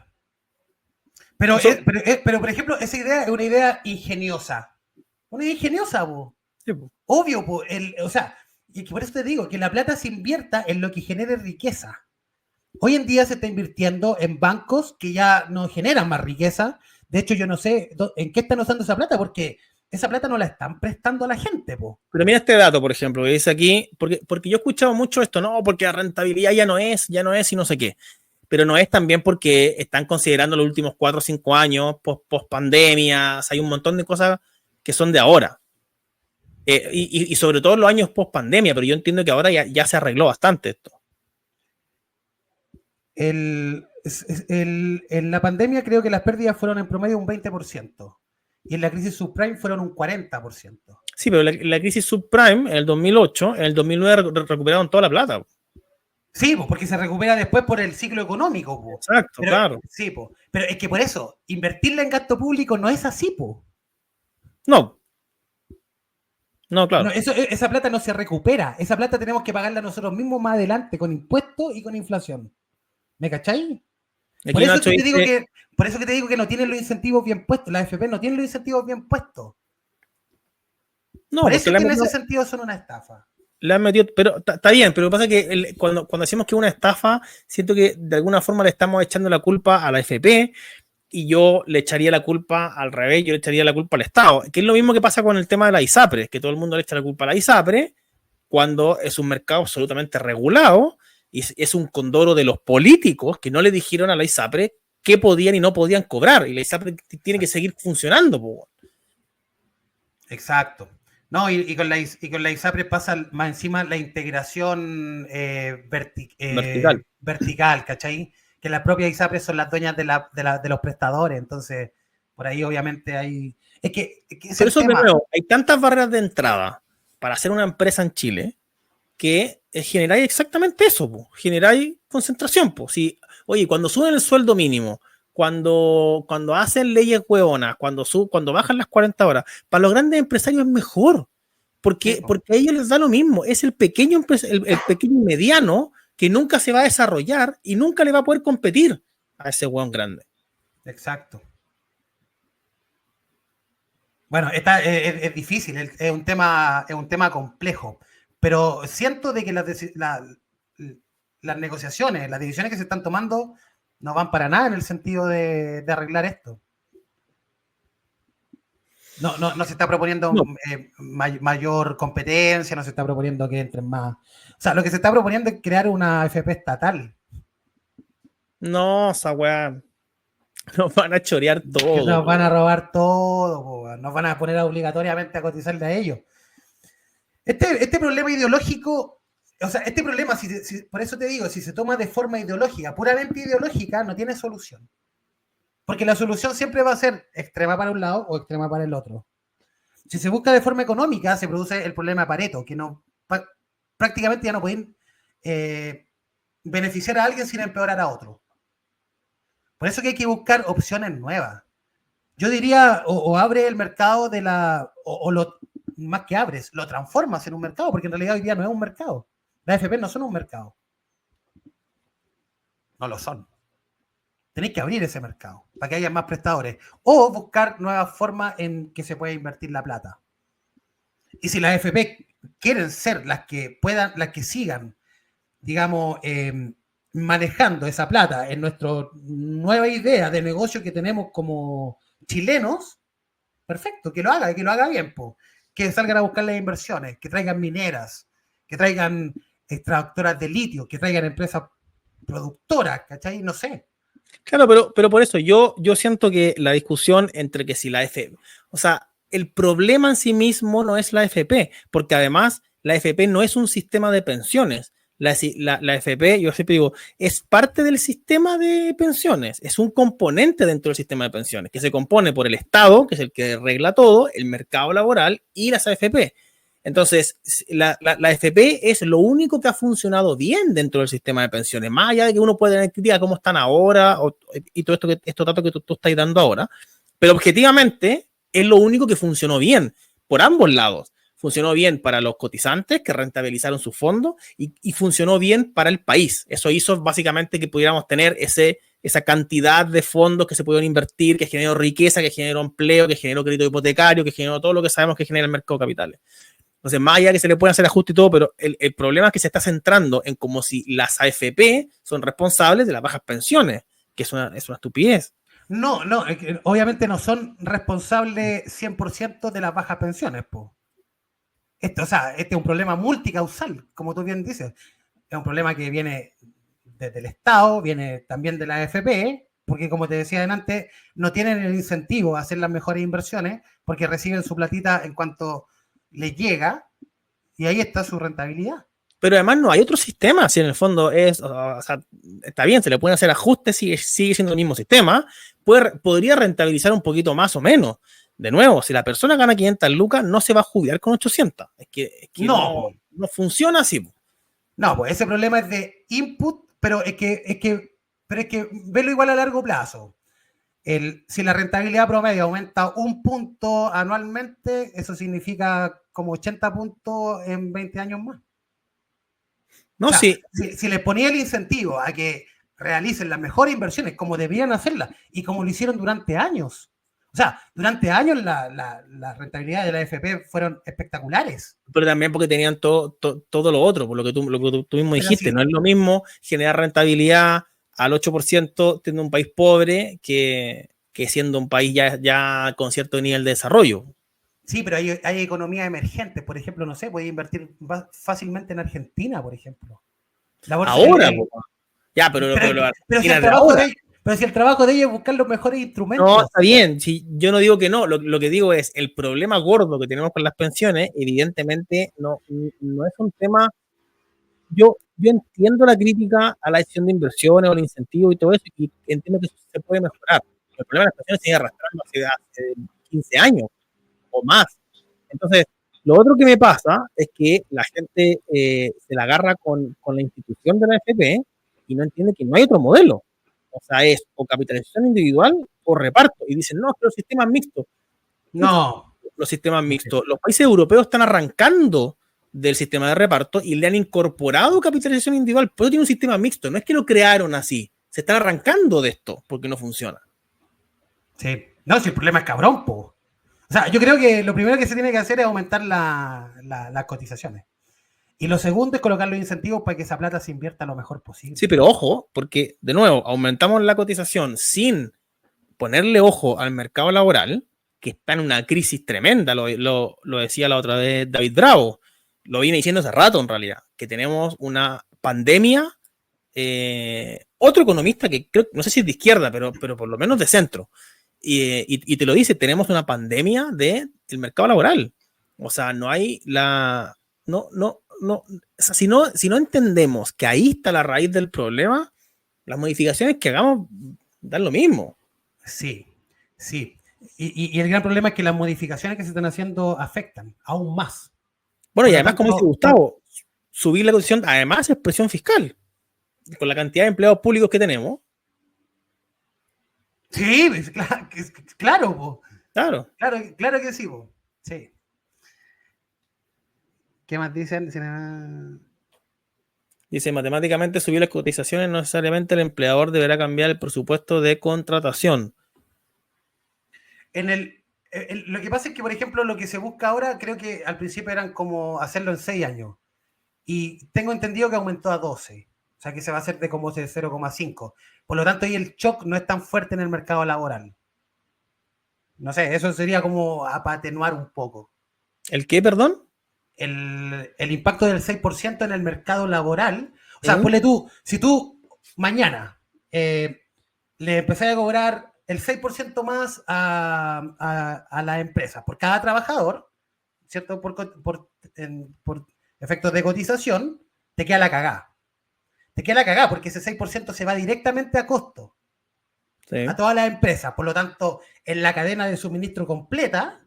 Pero, por ejemplo, esa idea es una idea ingeniosa. Una idea ingeniosa, po. Sí, po. Obvio, po. O sea, y por eso te digo, que la plata se invierta en lo que genere riqueza. Hoy en día se está invirtiendo en bancos que ya no generan más riqueza. De hecho, yo no sé en qué están usando esa plata, porque esa plata no la están prestando a la gente, po. Pero mira este dato, por ejemplo, que dice aquí, porque yo he escuchado mucho esto, no, porque la rentabilidad ya no es y no sé qué. Pero no es también porque están considerando los últimos 4 o 5 años, post pandemia, hay un montón de cosas que son de ahora. Y sobre todo los años post pandemia, pero yo entiendo que ahora ya se arregló bastante esto. En la pandemia creo que las pérdidas fueron en promedio un 20%, y en la crisis subprime fueron un 40%. Sí, pero la crisis subprime en el 2008, en el 2009 recuperaron toda la plata. Sí, pues, porque se recupera después por el ciclo económico. Pues. Exacto, pero, claro. Sí, pues. Pero es que por eso, invertirla en gasto público no es así, pues. No, claro. No, esa plata no se recupera. Esa plata tenemos que pagarla nosotros mismos más adelante, con impuestos y con inflación. ¿Me cacháis? Por eso que te digo que no tienen los incentivos bien puestos. La AFP no tiene los incentivos bien puestos. No, por eso que en ese sentido son una estafa. La han metido, pero está bien, pero lo que pasa es que cuando decimos que es una estafa, siento que de alguna forma le estamos echando la culpa a la AFP, y yo le echaría la culpa al revés, yo le echaría la culpa al Estado, que es lo mismo que pasa con el tema de la ISAPRE, que todo el mundo le echa la culpa a la ISAPRE cuando es un mercado absolutamente regulado y es un condoro de los políticos que no le dijeron a la ISAPRE qué podían y no podían cobrar, y la ISAPRE tiene que seguir funcionando. Exacto. No, y con la ISAPRE pasa más encima la integración vertical, ¿cachai? Que las propias ISAPRE son las dueñas de los prestadores, entonces por ahí obviamente hay... Por eso, de nuevo, hay tantas barreras de entrada para hacer una empresa en Chile que generáis exactamente eso, generáis concentración. Si, oye, cuando suben el sueldo mínimo, cuando hacen leyes hueonas, cuando bajan las 40 horas, para los grandes empresarios es mejor, porque a ellos les da lo mismo. Es el pequeño pequeño y mediano que nunca se va a desarrollar y nunca le va a poder competir a ese hueón grande. Exacto. Bueno, es difícil, es un tema complejo, pero siento de que las negociaciones, las decisiones que se están tomando no van para nada en el sentido de arreglar esto. No se está proponiendo mayor competencia, no se está proponiendo que entren más. O sea, lo que se está proponiendo es crear una AFP estatal. No, esa weá. Nos van a chorear todo. Nos van a robar todo, nos van a poner obligatoriamente a cotizarle a ellos. Este problema ideológico, o sea, este problema, por eso te digo, si se toma de forma ideológica, puramente ideológica, no tiene solución. Porque la solución siempre va a ser extrema para un lado o extrema para el otro. Si se busca de forma económica, se produce el problema de Pareto, que prácticamente ya no pueden beneficiar a alguien sin empeorar a otro. Por eso que hay que buscar opciones nuevas. Yo diría, o abre el mercado más que abres, lo transformas en un mercado, porque en realidad hoy día no es un mercado. Las AFP no son un mercado. No lo son. Tenéis que abrir ese mercado para que haya más prestadores o buscar nuevas formas en que se pueda invertir la plata. Y si las AFP quieren ser las que sigan, digamos, manejando esa plata en nuestra nueva idea de negocio que tenemos como chilenos, perfecto, que lo haga bien, que salgan a buscar las inversiones, que traigan mineras, que traigan extractoras de litio, que traigan empresas productoras, ¿cachai? No sé. Claro, pero por eso yo siento que la discusión entre que si la AFP, o sea, el problema en sí mismo no es la AFP, porque además la AFP no es un sistema de pensiones. La AFP, yo siempre digo, es parte del sistema de pensiones, es un componente dentro del sistema de pensiones, que se compone por el Estado, que es el que regla todo, el mercado laboral y las AFP. Entonces, la AFP es lo único que ha funcionado bien dentro del sistema de pensiones, más allá de que uno puede tener crítica cómo están ahora y todo estos datos que tú estás dando ahora, pero objetivamente es lo único que funcionó bien por ambos lados. Funcionó bien para los cotizantes que rentabilizaron sus fondos y funcionó bien para el país. Eso hizo básicamente que pudiéramos tener esa cantidad de fondos que se pudieron invertir, que generó riqueza, que generó empleo, que generó crédito hipotecario, que generó todo lo que sabemos que genera el mercado de capitales. Entonces, más allá que se le pueden hacer ajustes y todo, pero el problema es que se está centrando en como si las AFP son responsables de las bajas pensiones, que es una estupidez. No, obviamente no son responsables 100% de las bajas pensiones, po. Este es un problema multicausal, como tú bien dices. Es un problema que viene desde el Estado, viene también de la AFP, porque como te decía antes, no tienen el incentivo a hacer las mejores inversiones, porque reciben su platita en cuanto les llega, y ahí está su rentabilidad. Pero además no hay otro sistema, si en el fondo está bien, se le pueden hacer ajustes, sigue siendo el mismo sistema, podría rentabilizar un poquito más o menos. De nuevo, si la persona gana 500 lucas, no se va a jubilar con 800. Es que no funciona así. No, pues ese problema es de input, pero es que verlo igual a largo plazo. Si la rentabilidad promedio aumenta 1 punto anualmente, eso significa como 80 puntos en 20 años más. No, o sea, sí. Si les ponía el incentivo a que realicen las mejores inversiones como debían hacerlas y como lo hicieron durante años. O sea, durante años la rentabilidad de la AFP fueron espectaculares. Pero también porque tenían todo lo otro, por lo que tú mismo dijiste. Sí. No es lo mismo generar rentabilidad al 8% siendo un país pobre que siendo un país ya con cierto nivel de desarrollo. Sí, pero hay economías emergentes. Por ejemplo, no sé, puedes invertir fácilmente en Argentina, por ejemplo. Ahora, ya, pero si el trabajo de ellos es buscar los mejores instrumentos. No, está bien. Si yo no digo que no. Lo que digo es el problema gordo que tenemos con las pensiones, evidentemente, no es un tema. Yo entiendo la crítica a la decisión de inversiones o el incentivo y todo eso, y entiendo que eso se puede mejorar. El problema de las pensiones sigue arrastrando hace 15 años o más. Entonces, lo otro que me pasa es que la gente se la agarra con la institución de la AFP y no entiende que no hay otro modelo. O sea, es o capitalización individual o reparto. Y dicen, no, es que los sistemas mixtos. No. Los sistemas mixtos. Los países europeos están arrancando del sistema de reparto y le han incorporado capitalización individual. Por eso tiene un sistema mixto. No es que lo crearon así. Se están arrancando de esto porque no funciona. Sí. No, si el problema es cabrón, po. O sea, yo creo que lo primero que se tiene que hacer es aumentar las cotizaciones. Y lo segundo es colocar los incentivos para que esa plata se invierta lo mejor posible. Sí, pero ojo, porque de nuevo, aumentamos la cotización sin ponerle ojo al mercado laboral, que está en una crisis tremenda, lo decía la otra vez David Bravo, lo viene diciendo hace rato en realidad, que tenemos una pandemia, otro economista que creo, no sé si es de izquierda, pero por lo menos de centro, y te lo dice, tenemos una pandemia del mercado laboral. O sea, no hay o sea, si no entendemos que ahí está la raíz del problema, las modificaciones que hagamos dan lo mismo. Sí. Y el gran problema es que las modificaciones que se están haciendo afectan aún más. Bueno, y además, como dice Gustavo, subir la cotización, además es presión fiscal. Con la cantidad de empleados públicos que tenemos. Sí, claro. Claro que sí, po. Sí. ¿Qué más dicen? Dice, matemáticamente subir las cotizaciones, no necesariamente el empleador deberá cambiar el presupuesto de contratación. Lo que pasa es que, por ejemplo, lo que se busca ahora, creo que al principio eran como hacerlo en 6 años. Y tengo entendido que aumentó a 12. O sea, que se va a hacer de como de 0,5. Por lo tanto, ahí el shock no es tan fuerte en el mercado laboral. No sé, eso sería como para atenuar un poco. ¿El qué, perdón? El impacto del 6% en el mercado laboral. O sea, ponle tú, si tú mañana le empezás a cobrar el 6% más a la empresa por cada trabajador, ¿cierto? Por efectos de cotización, te queda la cagada. Te queda la cagada porque ese 6% se va directamente a costo. Sí. A todas las empresas. Por lo tanto, en la cadena de suministro completa,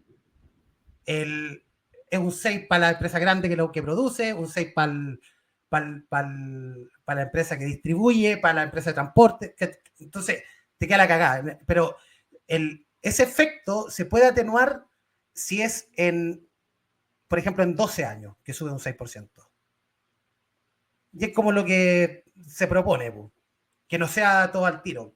el es un 6 para la empresa grande que produce, un 6 para la empresa que distribuye, para la empresa de transporte. Entonces, te queda la cagada. Pero ese efecto se puede atenuar si es por ejemplo, en 12 años, que sube un 6%. Y es como lo que se propone, que no sea todo al tiro,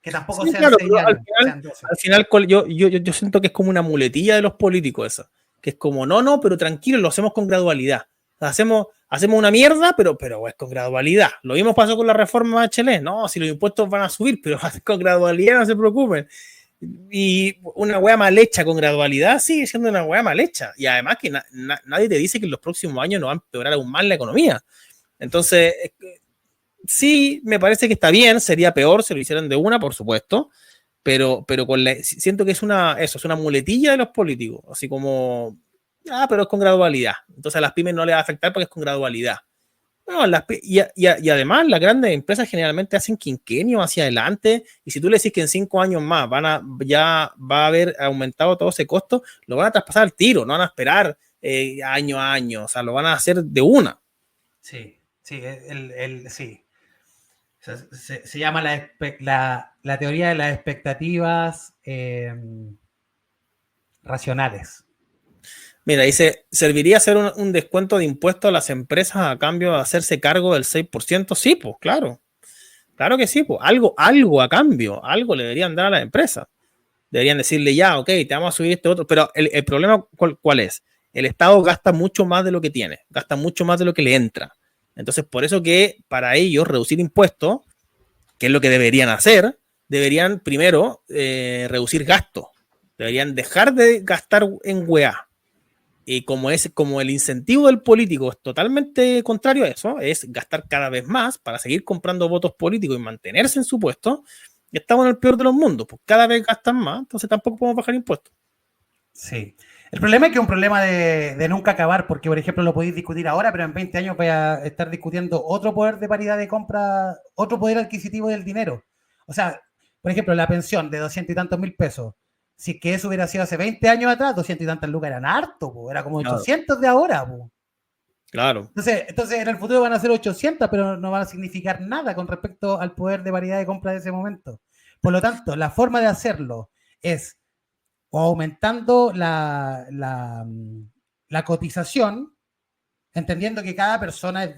que tampoco sean claro, 6 años, sean 12. Al final yo siento que es como una muletilla de los políticos esa, que es como, no, pero tranquilo, lo hacemos con gradualidad. Hacemos una mierda, pero es con gradualidad. Lo mismo pasó con la reforma Bachelet. No, si los impuestos van a subir, pero con gradualidad, no se preocupen. Y una weá mal hecha con gradualidad sigue siendo una weá mal hecha. Y además que nadie te dice que en los próximos años no va a empeorar aún más la economía. Entonces, sí, me parece que está bien, sería peor si lo hicieran de una, por supuesto, pero siento que es una muletilla de los políticos, así como, pero es con gradualidad. Entonces a las pymes no les va a afectar porque es con gradualidad. No, y además las grandes empresas generalmente hacen quinquenio hacia adelante, y si tú le decís que en 5 años más ya va a haber aumentado todo ese costo, lo van a traspasar al tiro, no van a esperar año a año, o sea, lo van a hacer de una. Sí, sí. O sea, se llama la teoría de las expectativas racionales. Mira, dice, ¿serviría hacer un descuento de impuestos a las empresas a cambio de hacerse cargo del 6%? Sí, pues, claro. Claro que sí, pues. Algo a cambio, algo le deberían dar a las empresas. Deberían decirle ya, ok, te vamos a subir este otro. Pero el problema, ¿cuál es? El Estado gasta mucho más de lo que tiene, gasta mucho más de lo que le entra. Entonces, por eso que para ellos reducir impuestos, que es lo que deberían hacer, deberían primero reducir gastos. Deberían dejar de gastar en weá. Y como el incentivo del político es totalmente contrario a eso, es gastar cada vez más para seguir comprando votos políticos y mantenerse en su puesto, estamos en el peor de los mundos, pues cada vez gastan más, entonces tampoco podemos bajar impuestos. Sí. El problema es que es un problema de nunca acabar, porque, por ejemplo, lo podéis discutir ahora, pero en 20 años vais a estar discutiendo otro poder de paridad de compra, otro poder adquisitivo del dinero. O sea, por ejemplo, la pensión de 200 y tantos mil pesos, si que eso hubiera sido hace 20 años atrás, 200 y tantas lucas eran harto, era como 800 de ahora. Claro. Entonces, en el futuro van a ser 800, pero no van a significar nada con respecto al poder de paridad de compra de ese momento. Por lo tanto, la forma de hacerlo es o aumentando la cotización, entendiendo que cada persona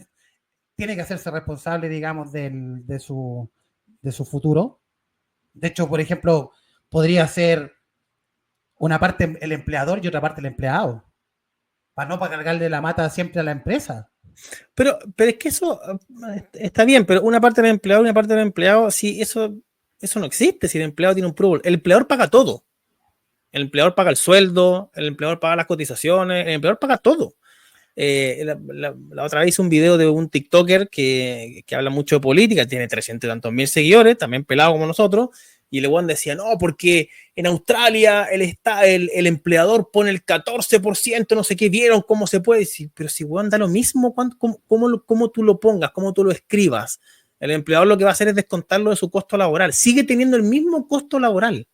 tiene que hacerse responsable, digamos, de su futuro. De hecho, por ejemplo, podría ser una parte el empleador y otra parte el empleado, para no cargarle la mata siempre a la empresa. Pero es que eso está bien, pero una parte del empleado y una parte del empleado, sí, eso no existe. Si el empleado tiene un pruebo, el empleador paga todo. El empleador paga el sueldo, el empleador paga las cotizaciones, el empleador paga todo. La otra vez hice un video de un TikToker que habla mucho de política, tiene 300 y tantos mil seguidores, también pelado como nosotros, y el weón decía, no, porque en Australia el empleador pone el 14%, no sé qué, vieron cómo se puede decir, pero si weón da lo mismo, cómo tú lo pongas, cómo tú lo escribas, el empleador lo que va a hacer es descontarlo de su costo laboral, sigue teniendo el mismo costo laboral.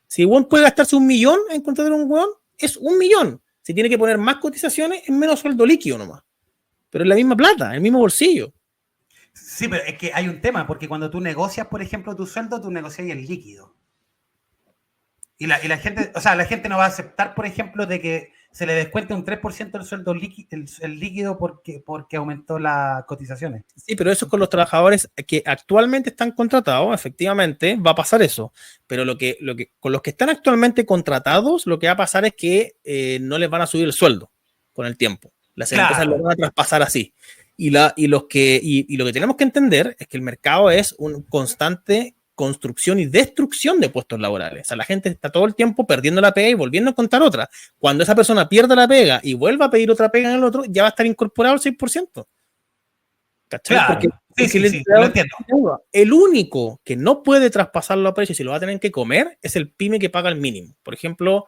Si el weón puede gastarse 1 millón en contratar a un weón, es 1 millón. Si tiene que poner más cotizaciones, es menos sueldo líquido nomás. Pero es la misma plata, el mismo bolsillo. Sí, pero es que hay un tema, porque cuando tú negocias, por ejemplo, tu sueldo, tú negocias el líquido. Y la gente, o sea, la gente no va a aceptar, por ejemplo, de que se le descuente un 3% del sueldo el líquido porque aumentó las cotizaciones. Sí, pero eso es con los trabajadores que actualmente están contratados, efectivamente, va a pasar eso. Pero con los que están actualmente contratados, lo que va a pasar es que no les van a subir el sueldo con el tiempo. Las empresas lo van a traspasar así. Y lo que tenemos que entender es que el mercado es un constante construcción y destrucción de puestos laborales. O sea, la gente está todo el tiempo perdiendo la pega y volviendo a contar otra. Cuando esa persona pierda la pega y vuelva a pedir otra pega en el otro, ya va a estar incorporado el 6%. ¿Cachai? Claro. Porque sí, lo entiendo. El único que no puede traspasarlo a precios y lo va a tener que comer es el pyme que paga el mínimo. Por ejemplo,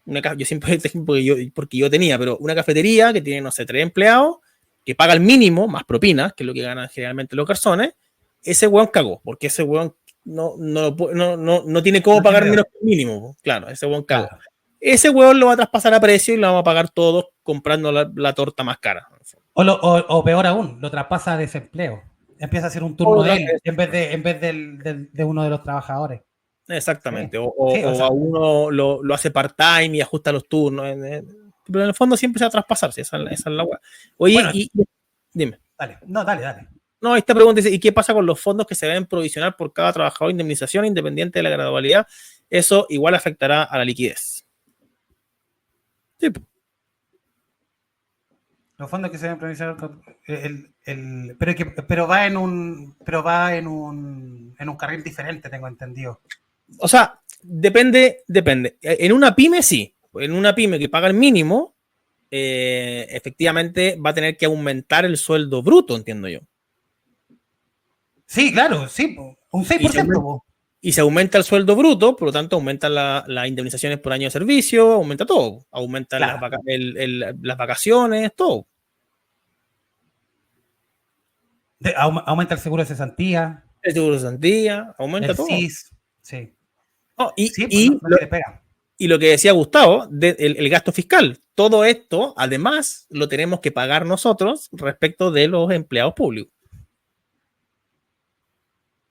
yo siempre este ejemplo porque yo tenía, pero una cafetería que tiene, no sé, 3 empleados, que paga el mínimo, más propinas, que es lo que ganan generalmente los garzones, ese weón cagó, porque ese weón no tiene cómo pagar menos que el mínimo. Claro, ese weón cagó. Claro. ese hueón lo va a traspasar a precio y lo vamos a pagar todos comprando la torta más cara. O peor aún, lo traspasa a desempleo. Empieza a hacer un turno de él en vez de uno de los trabajadores. Exactamente. Sí. O sea, a uno lo hace part-time y ajusta los turnos. Pero en el fondo siempre se va a traspasar. ¿Sí? Esa es la hueá. Oye, bueno, dime. Dale. No, dale. No, esta pregunta dice, ¿y qué pasa con los fondos que se deben provisionar por cada trabajador? Indemnización independiente de la gradualidad. Eso igual afectará a la liquidez. Sí. Los fondos que se deben provisionar pero va en un carril diferente, tengo entendido. O sea, depende. En una pyme sí. En una pyme que paga el mínimo, efectivamente va a tener que aumentar el sueldo bruto, entiendo yo. Sí, claro, sí, un 6%. Y se aumenta el sueldo bruto, por lo tanto aumentan las indemnizaciones por año de servicio, aumenta todo, aumenta claro. las vacaciones, todo. Aumenta el seguro de cesantía. El seguro de cesantía, aumenta el todo. CIS, sí. Oh, y lo que decía Gustavo, el gasto fiscal, todo esto, además, lo tenemos que pagar nosotros respecto de los empleados públicos.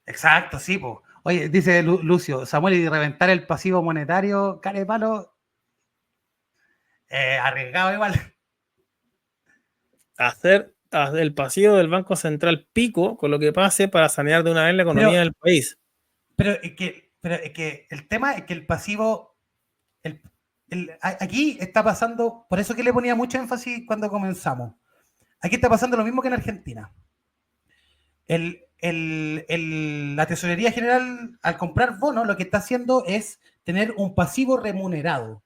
Exacto, sí, po. Oye, dice Lucio, Samuel, y reventar el pasivo monetario, care palo, arriesgado igual. Hacer el pasivo del Banco Central pico con lo que pase para sanear de una vez la economía del país. Pero es que el tema es que el pasivo, aquí está pasando, por eso que le ponía mucho énfasis cuando comenzamos. Aquí está pasando lo mismo que en Argentina. La Tesorería General, al comprar bonos, lo que está haciendo es tener un pasivo remunerado.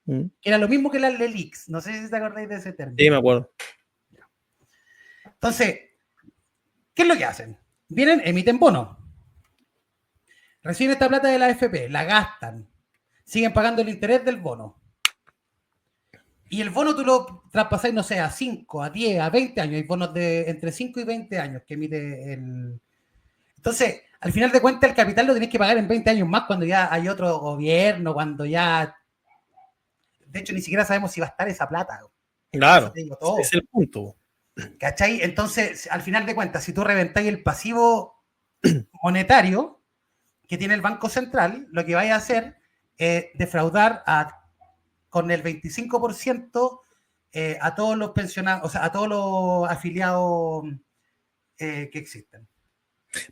Que era lo mismo que la LELIX. No sé si te acordáis de ese término. Sí, me acuerdo. Entonces, ¿qué es lo que hacen? Vienen, emiten bonos. Reciben esta plata de la AFP, la gastan. Siguen pagando el interés del bono. Y el bono tú lo traspasáis, no sé, a 5, a 10, a 20 años. Hay bonos de entre 5 y 20 años que emite el... Entonces, al final de cuentas, el capital lo tenés que pagar en 20 años más cuando ya hay otro gobierno, cuando ya... De hecho, ni siquiera sabemos si va a estar esa plata. Claro, es el punto. ¿Cachai? Entonces, al final de cuentas, si tú reventáis el pasivo monetario que tiene el Banco Central, lo que vais a hacer es defraudar con el 25% a todos los pensionados, o sea, a todos los afiliados que existen.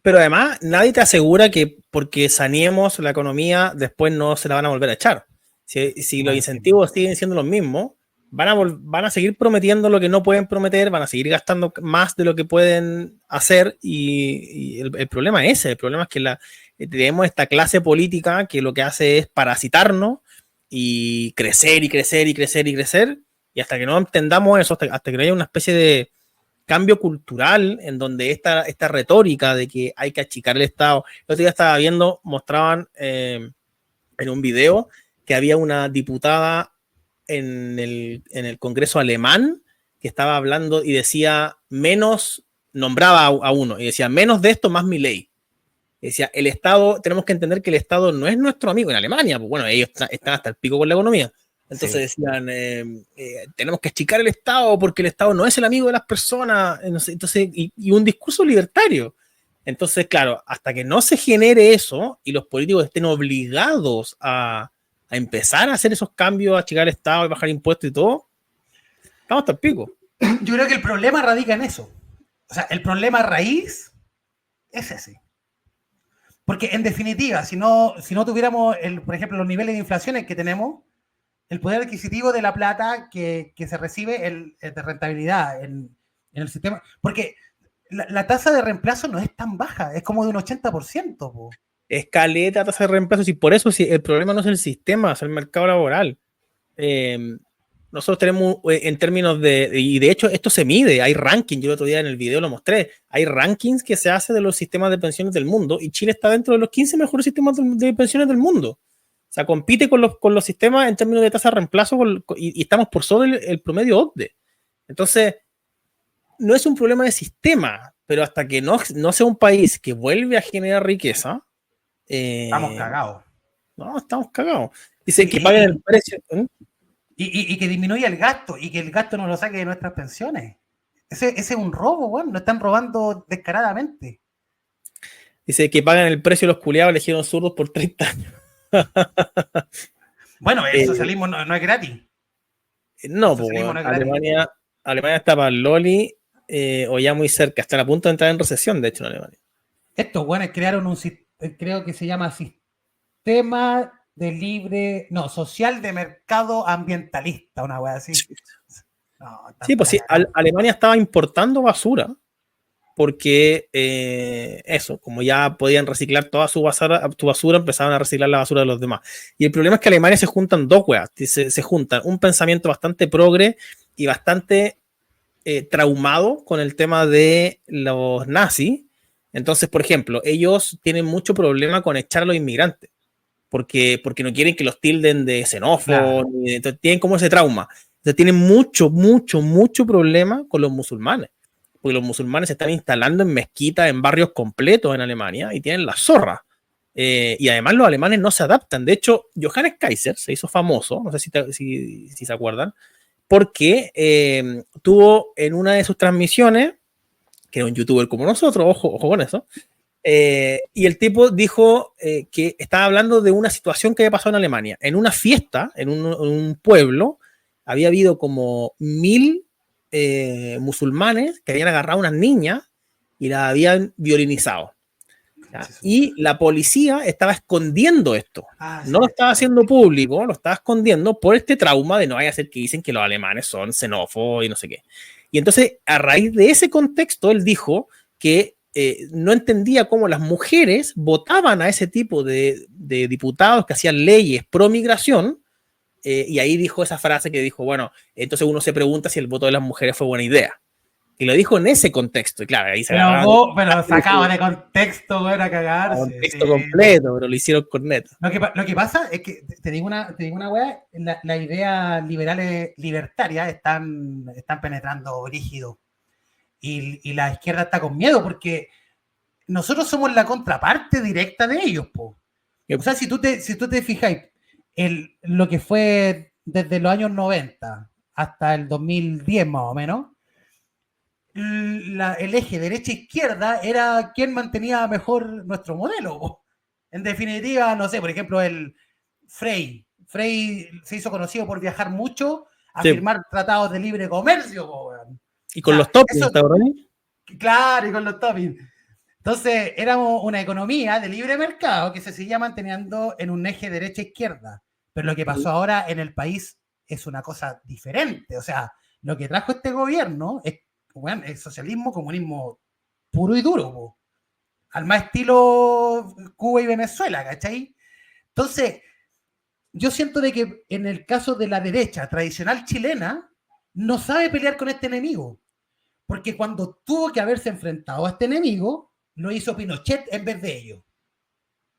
Pero además, nadie te asegura que porque saneemos la economía, después no se la van a volver a echar. Si los incentivos siguen siendo los mismos, van a seguir prometiendo lo que no pueden prometer, van a seguir gastando más de lo que pueden hacer y el problema es ese. El problema es que tenemos esta clase política que lo que hace es parasitarnos y crecer y hasta que no entendamos eso, hasta que no haya una especie de cambio cultural en donde esta retórica de que hay que achicar el Estado. El otro día estaba viendo, mostraban en un video que había una diputada en el Congreso alemán que estaba hablando y decía nombraba a uno y decía menos de esto, más mi ley. Decía, el Estado, tenemos que entender que el Estado no es nuestro amigo en Alemania, pues bueno, ellos están hasta el pico con la economía. Entonces sí. Decían, tenemos que achicar el Estado porque el Estado no es el amigo de las personas. Entonces, y un discurso libertario. Entonces, claro, hasta que no se genere eso y los políticos estén obligados a empezar a hacer esos cambios, a achicar el Estado y bajar impuestos y todo, estamos hasta el pico. Yo creo que el problema radica en eso. O sea, el problema raíz es ese. Porque en definitiva, si no tuviéramos, por ejemplo, los niveles de inflación que tenemos, el poder adquisitivo de la plata que se recibe de rentabilidad en el sistema, porque la tasa de reemplazo no es tan baja, es como de un 80%. Po. Escaleta, tasa de reemplazo, y por eso el problema no es el sistema, es el mercado laboral. Nosotros tenemos en términos y de hecho esto se mide, hay rankings, yo el otro día en el video lo mostré, hay rankings que se hace de los sistemas de pensiones del mundo y Chile está dentro de los 15 mejores sistemas de pensiones del mundo. O sea, compite con los sistemas en términos de tasa de reemplazo y estamos por sobre el promedio OCDE. Entonces, no es un problema de sistema, pero hasta que no sea un país que vuelve a generar riqueza, estamos cagados. No, estamos cagados. Dice que paguen el precio. Y que disminuya el gasto, y que el gasto no lo saque de nuestras pensiones. Ese es un robo, weón. Nos están robando descaradamente. Dice que pagan el precio los culiados eligieron zurdos por 30 años. Bueno, el socialismo no es gratis. No, pues no es Alemania está para el Loli o ya muy cerca. Están a punto de entrar en recesión, de hecho, en Alemania. Estos weones crearon un creo que se llama sistema de libre, no, social de mercado ambientalista, una wea así. No, sí, pues sí, Alemania estaba importando basura porque eso, como ya podían reciclar toda su basura, empezaban a reciclar la basura de los demás. Y el problema es que en Alemania se juntan dos weas, se juntan un pensamiento bastante progre y bastante traumado con el tema de los nazis. Entonces, por ejemplo, ellos tienen mucho problema con echar a los inmigrantes. Porque no quieren que los tilden de xenófobos, entonces tienen como ese trauma. Entonces tienen mucho problema con los musulmanes, porque los musulmanes se están instalando en mezquitas, en barrios completos en Alemania y tienen la zorra. Y además los alemanes no se adaptan. De hecho, Johannes Kaiser se hizo famoso, no sé si se acuerdan, porque tuvo en una de sus transmisiones, que era un youtuber como nosotros, ojo con eso, y el tipo dijo que estaba hablando de una situación que había pasado en Alemania. En una fiesta, en un pueblo, había habido como 1000 musulmanes que habían agarrado a unas niñas y las habían violinizado. Y la policía estaba escondiendo esto. No lo estaba haciendo público, lo estaba escondiendo por este trauma de no vaya a ser que dicen que los alemanes son xenófobos y no sé qué. Y entonces, a raíz de ese contexto, él dijo que no entendía cómo las mujeres votaban a ese tipo de diputados que hacían leyes pro migración, y ahí dijo esa frase que dijo, bueno, entonces uno se pregunta si el voto de las mujeres fue buena idea. Y lo dijo en ese contexto, y claro, ahí se pero sacado de contexto, bueno, a cagarse. Contexto completo, pero lo hicieron con neta. Lo que pasa es que, te digo una weá, las ideas libertarias están penetrando brígido. Y la izquierda está con miedo porque nosotros somos la contraparte directa de ellos, po. O sea, si tú te fijáis, lo que fue desde los años 90 hasta el 2010 más o menos, el eje derecha-izquierda era quien mantenía mejor nuestro modelo, po. En definitiva, no sé, por ejemplo, el Frey se hizo conocido por viajar mucho a firmar tratados de libre comercio, po. Y con los toppings, ¿está verdad? Claro, y con los toppings. Entonces, éramos una economía de libre mercado que se seguía manteniendo en un eje derecha-izquierda. Pero lo que pasó ahora en el país es una cosa diferente. O sea, lo que trajo este gobierno es socialismo, comunismo puro y duro, po. Al más estilo Cuba y Venezuela, ¿cachai? Entonces, yo siento de que en el caso de la derecha tradicional chilena, no sabe pelear con este enemigo. Porque cuando tuvo que haberse enfrentado a este enemigo, lo hizo Pinochet en vez de ellos.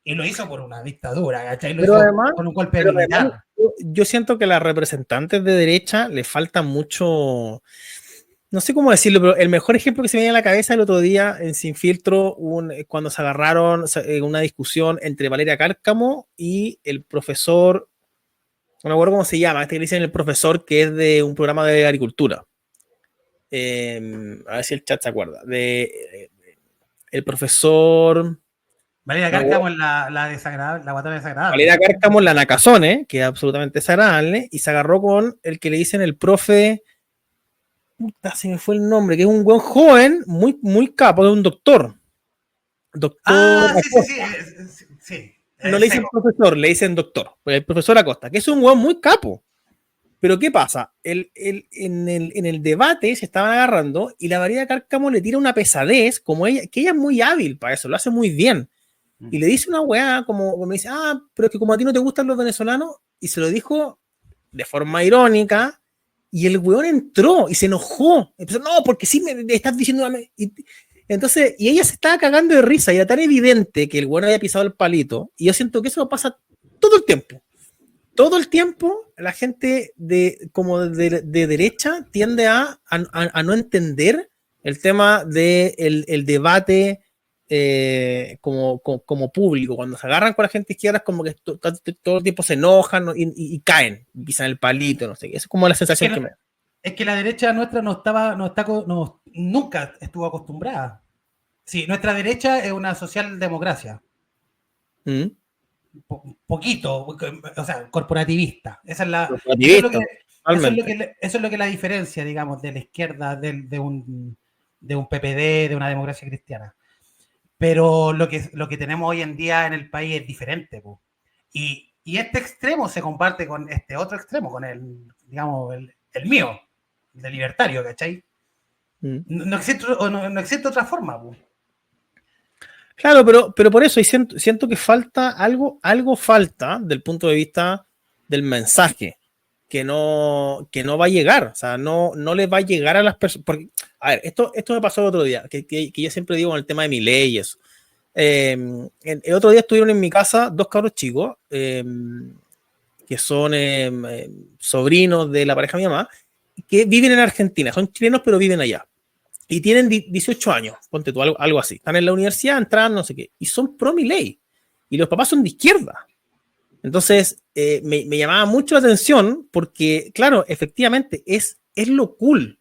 Y lo hizo por una dictadura, ¿cachai? Lo hizo además, con un golpe militar. Además, yo siento que a las representantes de derecha le falta mucho, no sé cómo decirlo, pero el mejor ejemplo que se me viene a la cabeza el otro día en Sin Filtro, cuando se agarraron una discusión entre Valeria Cárcamo y el profesor, no me acuerdo cómo se llama, este que le dicen el profesor que es de un programa de agricultura. A ver si el chat se acuerda. El profesor... Valeria Cárcamo es la desagradable, la guatona desagradable. Valeria Cárcamo es la Nakazone, que es absolutamente desagradable, y se agarró con el que le dicen el profe... Puta, se me fue el nombre, que es un buen joven, muy capo, es un doctor. Sí. No le dicen profesor, le dicen doctor. El profesor Acosta, que es un buen muy capo. Pero ¿qué pasa? En el debate se estaban agarrando y la Valeria Cárcamo le tira una pesadez, como ella, que ella es muy hábil para eso, lo hace muy bien. Y le dice una weá, como me dice, pero es que como a ti no te gustan los venezolanos, y se lo dijo de forma irónica, y el weón entró y se enojó. Empezó, no, porque sí me estás diciendo... Entonces, y ella se estaba cagando de risa, y era tan evidente que el weón había pisado el palito, y yo siento que eso pasa todo el tiempo. Todo el tiempo la gente de derecha tiende a no entender el tema del debate como público. Cuando se agarran con la gente izquierda es como que todo el tiempo se enojan, ¿no? y caen, pisan el palito, no sé. Esa es como la sensación que me da. Es que la derecha nuestra nunca estuvo acostumbrada. Sí, nuestra derecha es una socialdemocracia. Poquito, o sea, corporativista. Eso es lo que la diferencia, digamos, de la izquierda de un PPD, de una democracia cristiana. Pero lo que tenemos hoy en día en el país es diferente, po. Y este extremo se comparte con este otro extremo, con digamos, el mío, de libertario, ¿cachai? No existe otra forma, po. Claro, pero por eso, y siento que falta algo falta del punto de vista del mensaje, que no va a llegar, o sea, no le va a llegar a las personas. A ver, esto me pasó el otro día, que yo siempre digo en el tema de mi ley y eso. El otro día estuvieron en mi casa 2 cabros chicos, que son sobrinos de la pareja de mi mamá, que viven en Argentina, son chilenos pero viven allá. Y tienen 18 años, ponte tú, algo así. Están en la universidad, entran, no sé qué. Y son pro Milei. Y los papás son de izquierda. Entonces, me llamaba mucho la atención porque, claro, efectivamente, es lo cool.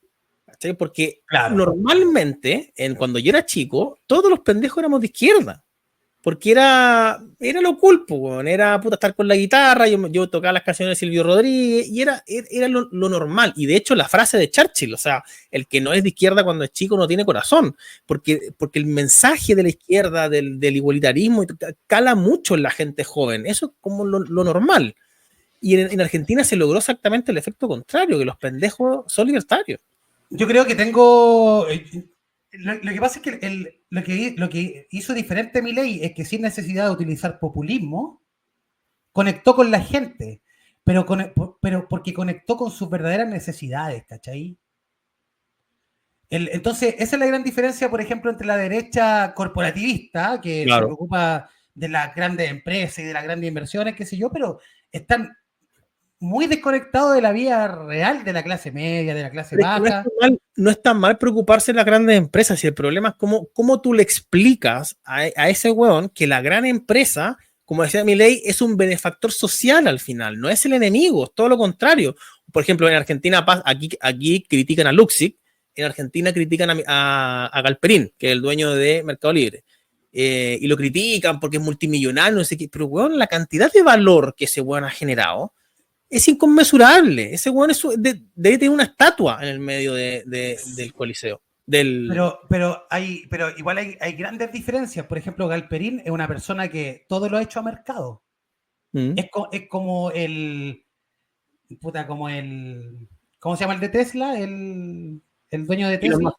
¿Sí? Porque normalmente, cuando yo era chico, todos los pendejos éramos de izquierda. Porque era lo cool, era puta estar con la guitarra, yo tocaba las canciones de Silvio Rodríguez, y era lo normal. Y de hecho, la frase de Churchill, o sea, el que no es de izquierda cuando es chico no tiene corazón, porque el mensaje de la izquierda, del igualitarismo, cala mucho en la gente joven. Eso es como lo normal. Y en Argentina se logró exactamente el efecto contrario, que los pendejos son libertarios. Yo creo que tengo... Lo que pasa es que lo que hizo diferente a Milei es que sin necesidad de utilizar populismo, conectó con la gente, pero porque conectó con sus verdaderas necesidades, ¿cachai? Entonces, esa es la gran diferencia, por ejemplo, entre la derecha corporativista, que se preocupa de las grandes empresas y de las grandes inversiones, qué sé yo, pero están muy desconectados de la vida real de la clase media, de la clase baja. No es tan mal preocuparse de las grandes empresas, y el problema es cómo tú le explicas a ese hueón que la gran empresa, como decía Milei, es un benefactor social al final, no es el enemigo, es todo lo contrario. Por ejemplo, en Argentina, aquí critican a Luxic, en Argentina critican a Galperín, que es el dueño de Mercado Libre. Y lo critican porque es multimillonario, no sé qué, pero weón, la cantidad de valor que ese weón ha generado es inconmensurable. Ese weón debe tener una estatua en el medio del Coliseo. Pero igual hay grandes diferencias. Por ejemplo, Galperín es una persona que todo lo ha hecho a mercado. Es como ¿cómo se llama el de Tesla? El dueño de Tesla.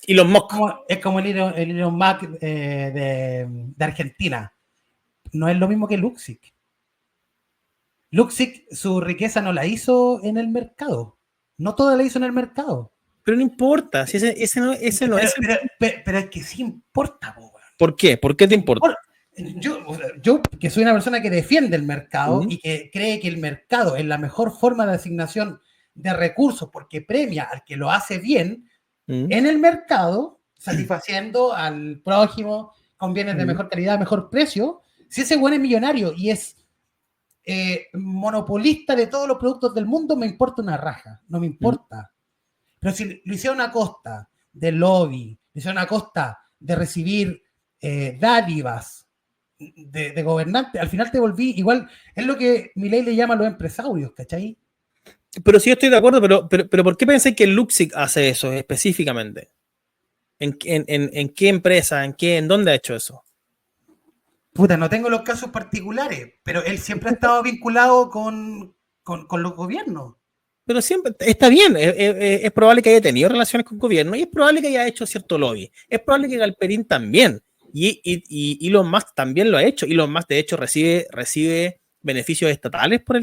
Elon Musk. Es como el Elon Musk de Argentina. No es lo mismo que Luxic. Luxic, su riqueza no la hizo en el mercado. No toda la hizo en el mercado. Pero no importa. Si ese no es. Pero es que sí importa, po. ¿Por qué? ¿Por qué te importa? Yo, que soy una persona que defiende el mercado y que cree que el mercado es la mejor forma de asignación de recursos porque premia al que lo hace bien en el mercado, satisfaciendo al prójimo con bienes de mejor calidad, mejor precio. Si ese buen es millonario y es monopolista de todos los productos del mundo, me importa una raja, no me importa. Pero si lo hicieron a costa del lobby, lo hicieron a costa de recibir dádivas de gobernante, al final te volví igual, es lo que Milei le llama a los empresarios, ¿cachai? Pero sí estoy de acuerdo, pero ¿por qué pensé que Luxic hace eso específicamente? ¿En qué empresa? ¿En dónde ha hecho eso? Puta, no tengo los casos particulares, pero él siempre ha estado vinculado con los gobiernos. Pero siempre está bien, es probable que haya tenido relaciones con gobierno y es probable que haya hecho cierto lobby. Es probable que Galperín también, y Elon Musk también lo ha hecho. Elon Musk, de hecho, recibe beneficios estatales por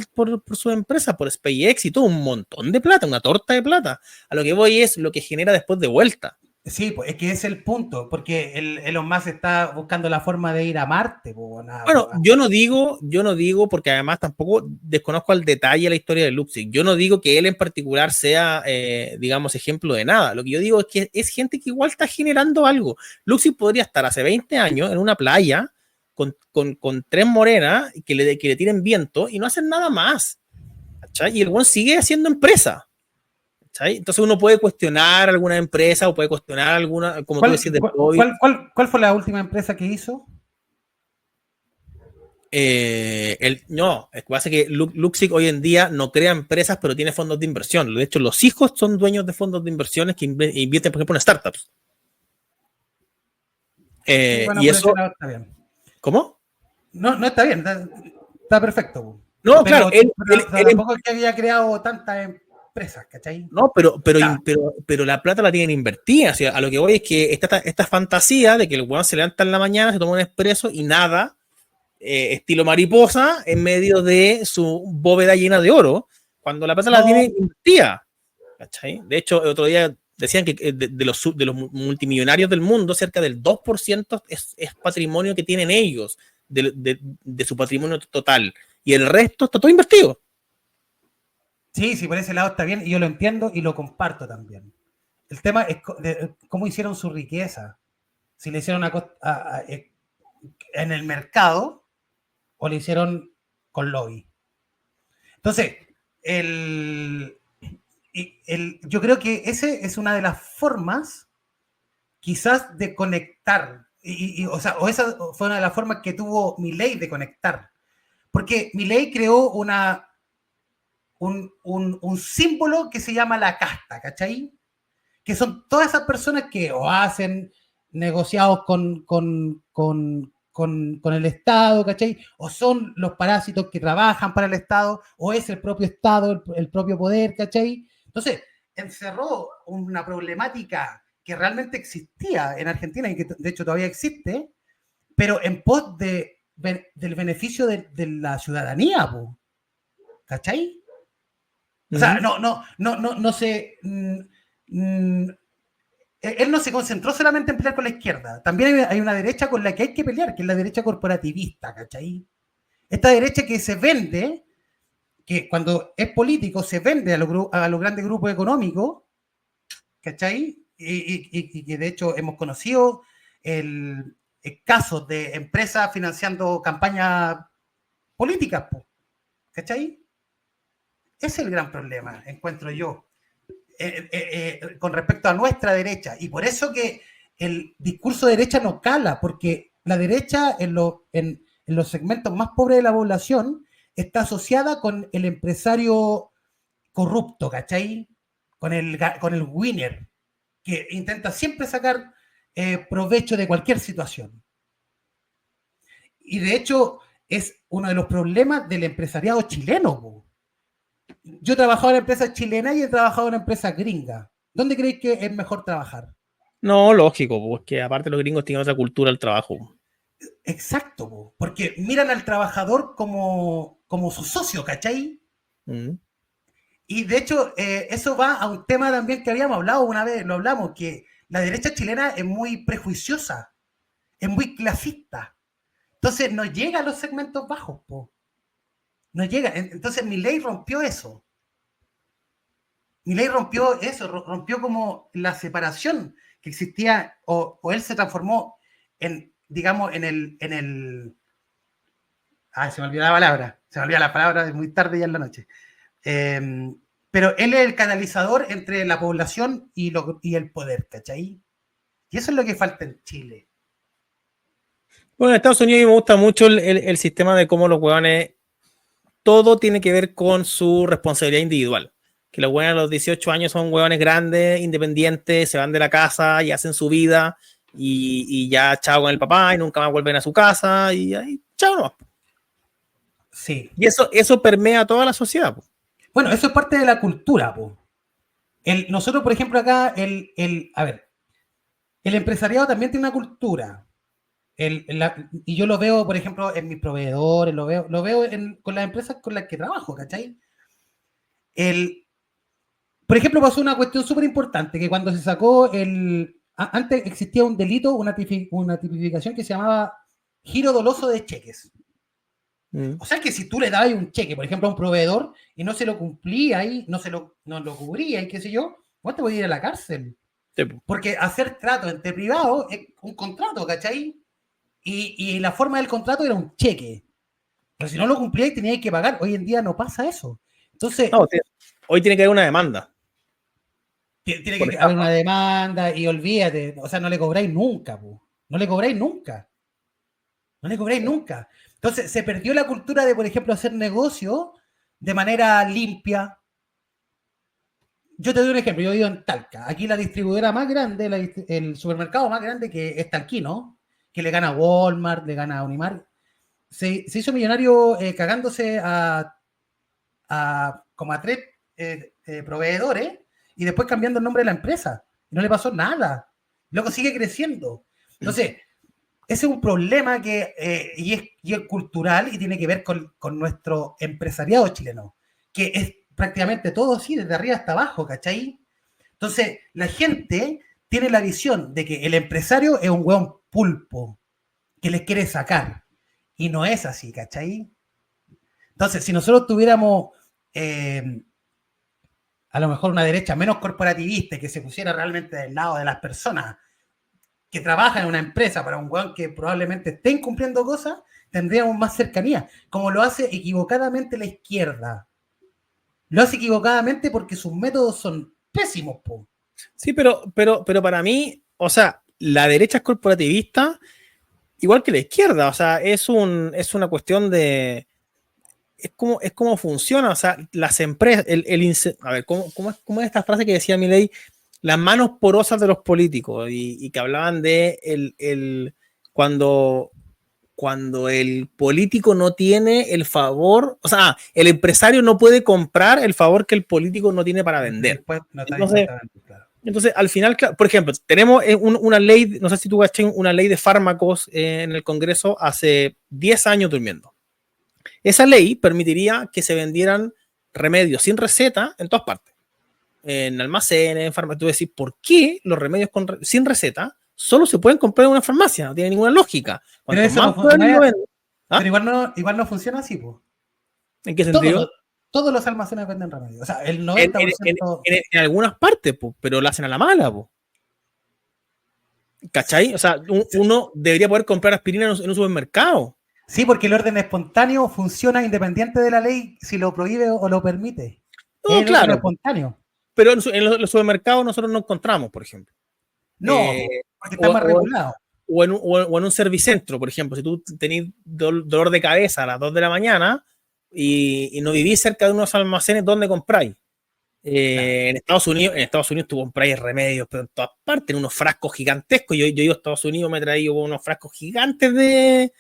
su empresa, por SpaceX y todo, un montón de plata, una torta de plata. A lo que voy es lo que genera después de vuelta. Sí, pues es que ese es el punto, porque Elon Musk está buscando la forma de ir a Marte. Pues, Bueno, yo no digo, porque además tampoco desconozco al detalle la historia de Luxig. Yo no digo que él en particular sea, digamos, ejemplo de nada. Lo que yo digo es que es gente que igual está generando algo. Luxig podría estar hace 20 años en una playa con tres morenas que le tiren viento y no hacen nada más. ¿Cachai? Y el buen sigue haciendo empresa. ¿Cachai? Entonces uno puede cuestionar alguna empresa o puede cuestionar alguna, como tú decís, de ¿Cuál fue la última empresa que hizo? No, es que pasa que Luxic hoy en día no crea empresas, pero tiene fondos de inversión. De hecho, los hijos son dueños de fondos de inversiones que invierten, por ejemplo, en startups. Sí, bueno, y por eso, ese lado está bien. ¿cómo? No está bien, está perfecto. No, claro, él tampoco es que había creado tantas empresas, ¿cachai? no, pero la plata la tienen invertida. O sea, a lo que voy es que esta fantasía de que el weón se levanta en la mañana, se toma un expreso y nada, estilo mariposa, en medio de su bóveda llena de oro, cuando la plata la tiene invertida. ¿Cachai? De hecho, el otro día decían que de los multimillonarios del mundo, cerca del 2% es patrimonio que tienen ellos, de su patrimonio total. Y el resto está todo invertido. Sí, por ese lado está bien y yo lo entiendo y lo comparto también. El tema es cómo hicieron su riqueza. Si le hicieron en el mercado o le hicieron con lobby. Entonces, yo creo que ese es una de las formas quizás de conectar. O esa fue una de las formas que tuvo Milei de conectar. Porque Milei creó un símbolo que se llama la casta, ¿cachai? Que son todas esas personas que o hacen negociados con el Estado, ¿cachai? O son los parásitos que trabajan para el Estado, o es el propio Estado, el propio poder, ¿cachai? Entonces, encerró una problemática que realmente existía en Argentina y que de hecho todavía existe, pero en pos del beneficio de la ciudadanía, ¿cachai? O sea, no sé. Él no se concentró solamente en pelear con la izquierda. También hay una derecha con la que hay que pelear, que es la derecha corporativista, ¿cachai? Esta derecha que se vende, que cuando es político se vende a los grandes grupos económicos, ¿cachai? Y que de hecho hemos conocido el casos de empresas financiando campañas políticas, ¿cachai? Ese es el gran problema, encuentro yo, con respecto a nuestra derecha. Y por eso que el discurso de derecha no cala, porque la derecha en los segmentos más pobres de la población está asociada con el empresario corrupto, ¿cachai? Con el winner, que intenta siempre sacar provecho de cualquier situación. Y de hecho es uno de los problemas del empresariado chileno, po. Yo he trabajado en empresas chilenas y he trabajado en empresas gringas. ¿Dónde creéis que es mejor trabajar? No, lógico, porque aparte los gringos tienen otra cultura del trabajo. Exacto, porque miran al trabajador como su socio, ¿cachai? Mm. Y de hecho, eso va a un tema también que habíamos hablado una vez, lo hablamos, que la derecha chilena es muy prejuiciosa, es muy clasista. Entonces no llega a los segmentos bajos, po. No llega. Entonces Milei rompió eso. Milei rompió eso, rompió como la separación que existía, o él se transformó en, digamos, en el. Ay, se me olvidó la palabra, es muy tarde ya en la noche. Pero él es el canalizador entre la población y el poder, ¿cachai? Y eso es lo que falta en Chile. Bueno, en Estados Unidos me gusta mucho el sistema de cómo los hueones, todo tiene que ver con su responsabilidad individual. Que los hueones a los 18 años son hueones grandes, independientes, se van de la casa y hacen su vida y ya chao con el papá y nunca más vuelven a su casa y ahí chao no. Sí. Y eso permea toda la sociedad. Bueno, eso es parte de la cultura, po. Nosotros, por ejemplo, acá, a ver, el empresariado también tiene una cultura. Y yo lo veo, por ejemplo, en mis proveedores, lo veo con las empresas con las que trabajo, ¿cachai? Por ejemplo, pasó una cuestión súper importante, que cuando se sacó antes existía un delito, una tipificación que se llamaba giro doloso de cheques. O sea que si tú le dabas un cheque, por ejemplo, a un proveedor y no se lo cumplía y no lo cubría y qué sé yo, vos te podías ir a la cárcel. Sí. Porque hacer trato entre privados es un contrato, ¿cachai? Y la forma del contrato era un cheque. Pero si no lo cumplías tenías que pagar. Hoy en día no pasa eso. Entonces... No, hoy tiene que haber una demanda. Tiene que haber una demanda y olvídate. O sea, no le cobráis nunca, po. No le cobráis nunca. No le cobráis nunca. Entonces, se perdió la cultura de, por ejemplo, hacer negocio de manera limpia. Yo te doy un ejemplo. Yo vivo en Talca. Aquí la distribuidora más grande, el supermercado más grande que es Talquino, que le gana a Walmart, le gana a Unimar, se hizo millonario cagándose como a 3 proveedores y después cambiando el nombre de la empresa. Y no le pasó nada. Luego sigue creciendo. Entonces, ese es un problema y es cultural y tiene que ver con nuestro empresariado chileno, que es prácticamente todo así, desde arriba hasta abajo, ¿cachai? Entonces, la gente tiene la visión de que el empresario es un hueón pulpo que les quiere sacar. Y no es así, ¿cachai? Entonces, si nosotros tuviéramos a lo mejor una derecha menos corporativista y que se pusiera realmente del lado de las personas que trabajan en una empresa para un hueón que probablemente esté incumpliendo cosas, tendríamos más cercanía, como lo hace equivocadamente la izquierda. Lo hace equivocadamente porque sus métodos son pésimos, po. Sí, pero para mí, o sea, la derecha es corporativista igual que la izquierda, o sea, es una cuestión de... Es como funciona, o sea, las empresas, a ver, ¿cómo es esta frase que decía Milei? Las manos porosas de los políticos y que hablaban de cuando el político no tiene el favor, o sea, el empresario no puede comprar el favor que el político no tiene para vender. Entonces, al final, por ejemplo, tenemos una ley, no sé si tú caché, una ley de fármacos en el Congreso hace 10 años durmiendo. Esa ley permitiría que se vendieran remedios sin receta en todas partes. En almacenes, en farmacias. Tú decís, ¿por qué los remedios sin receta solo se pueden comprar en una farmacia? No tiene ninguna lógica. Pero eso no funciona. ¿Ah? Pero igual no funciona así, pues. ¿En qué sentido? Todos los almacenes venden remedios. O sea, el 90%... En algunas partes, pues, pero lo hacen a la mala, pues. ¿Cachai? O sea, uno debería poder comprar aspirina en un supermercado. Sí, porque el orden espontáneo funciona independiente de la ley si lo prohíbe o lo permite. No, es claro. Espontáneo. Pero en los supermercados nosotros no encontramos, por ejemplo. No, porque está más regulado. O en un servicentro, por ejemplo, si tú tenés dolor de cabeza a las 2 de la mañana y no vivís cerca de unos almacenes, ¿dónde compráis? En Estados Unidos tú compráis remedios, pero en todas partes, en unos frascos gigantescos. Yo iba a Estados Unidos, me he traído unos frascos gigantes de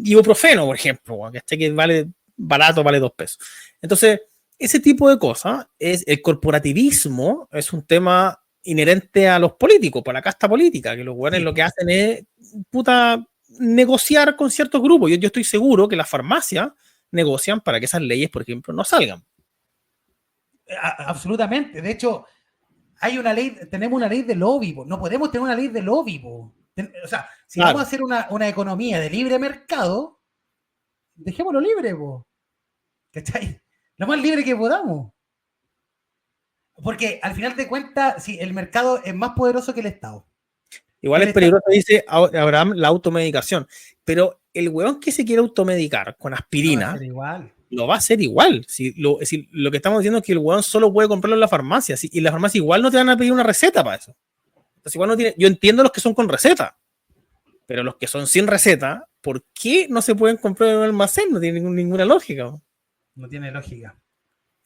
ibuprofeno, por ejemplo, que vale barato, vale 2 pesos. Entonces, ese tipo de cosas, el corporativismo es un tema inherente a los políticos, por la casta política, que los güeyes lo que hacen es negociar con ciertos grupos. Yo estoy seguro que las farmacias negocian para que esas leyes, por ejemplo, no salgan. Absolutamente. De hecho, tenemos una ley de lobby, po. No podemos tener una ley de lobby, po. O sea, si vamos a hacer una economía de libre mercado, dejémoslo libre, po. ¿Cachai? Lo más libre que podamos. Porque al final de cuentas, sí, el mercado es más poderoso que el Estado. Igual es peligroso, dice Abraham, la automedicación. Pero el huevón que se quiere automedicar con aspirina lo va a hacer igual. Lo que estamos diciendo es que el huevón solo puede comprarlo en la farmacia. Y la farmacia igual no te van a pedir una receta para eso. Entonces, igual no tiene. Yo entiendo los que son con receta. Pero los que son sin receta, ¿por qué no se pueden comprar en un almacén? No tiene ninguna lógica. No tiene lógica.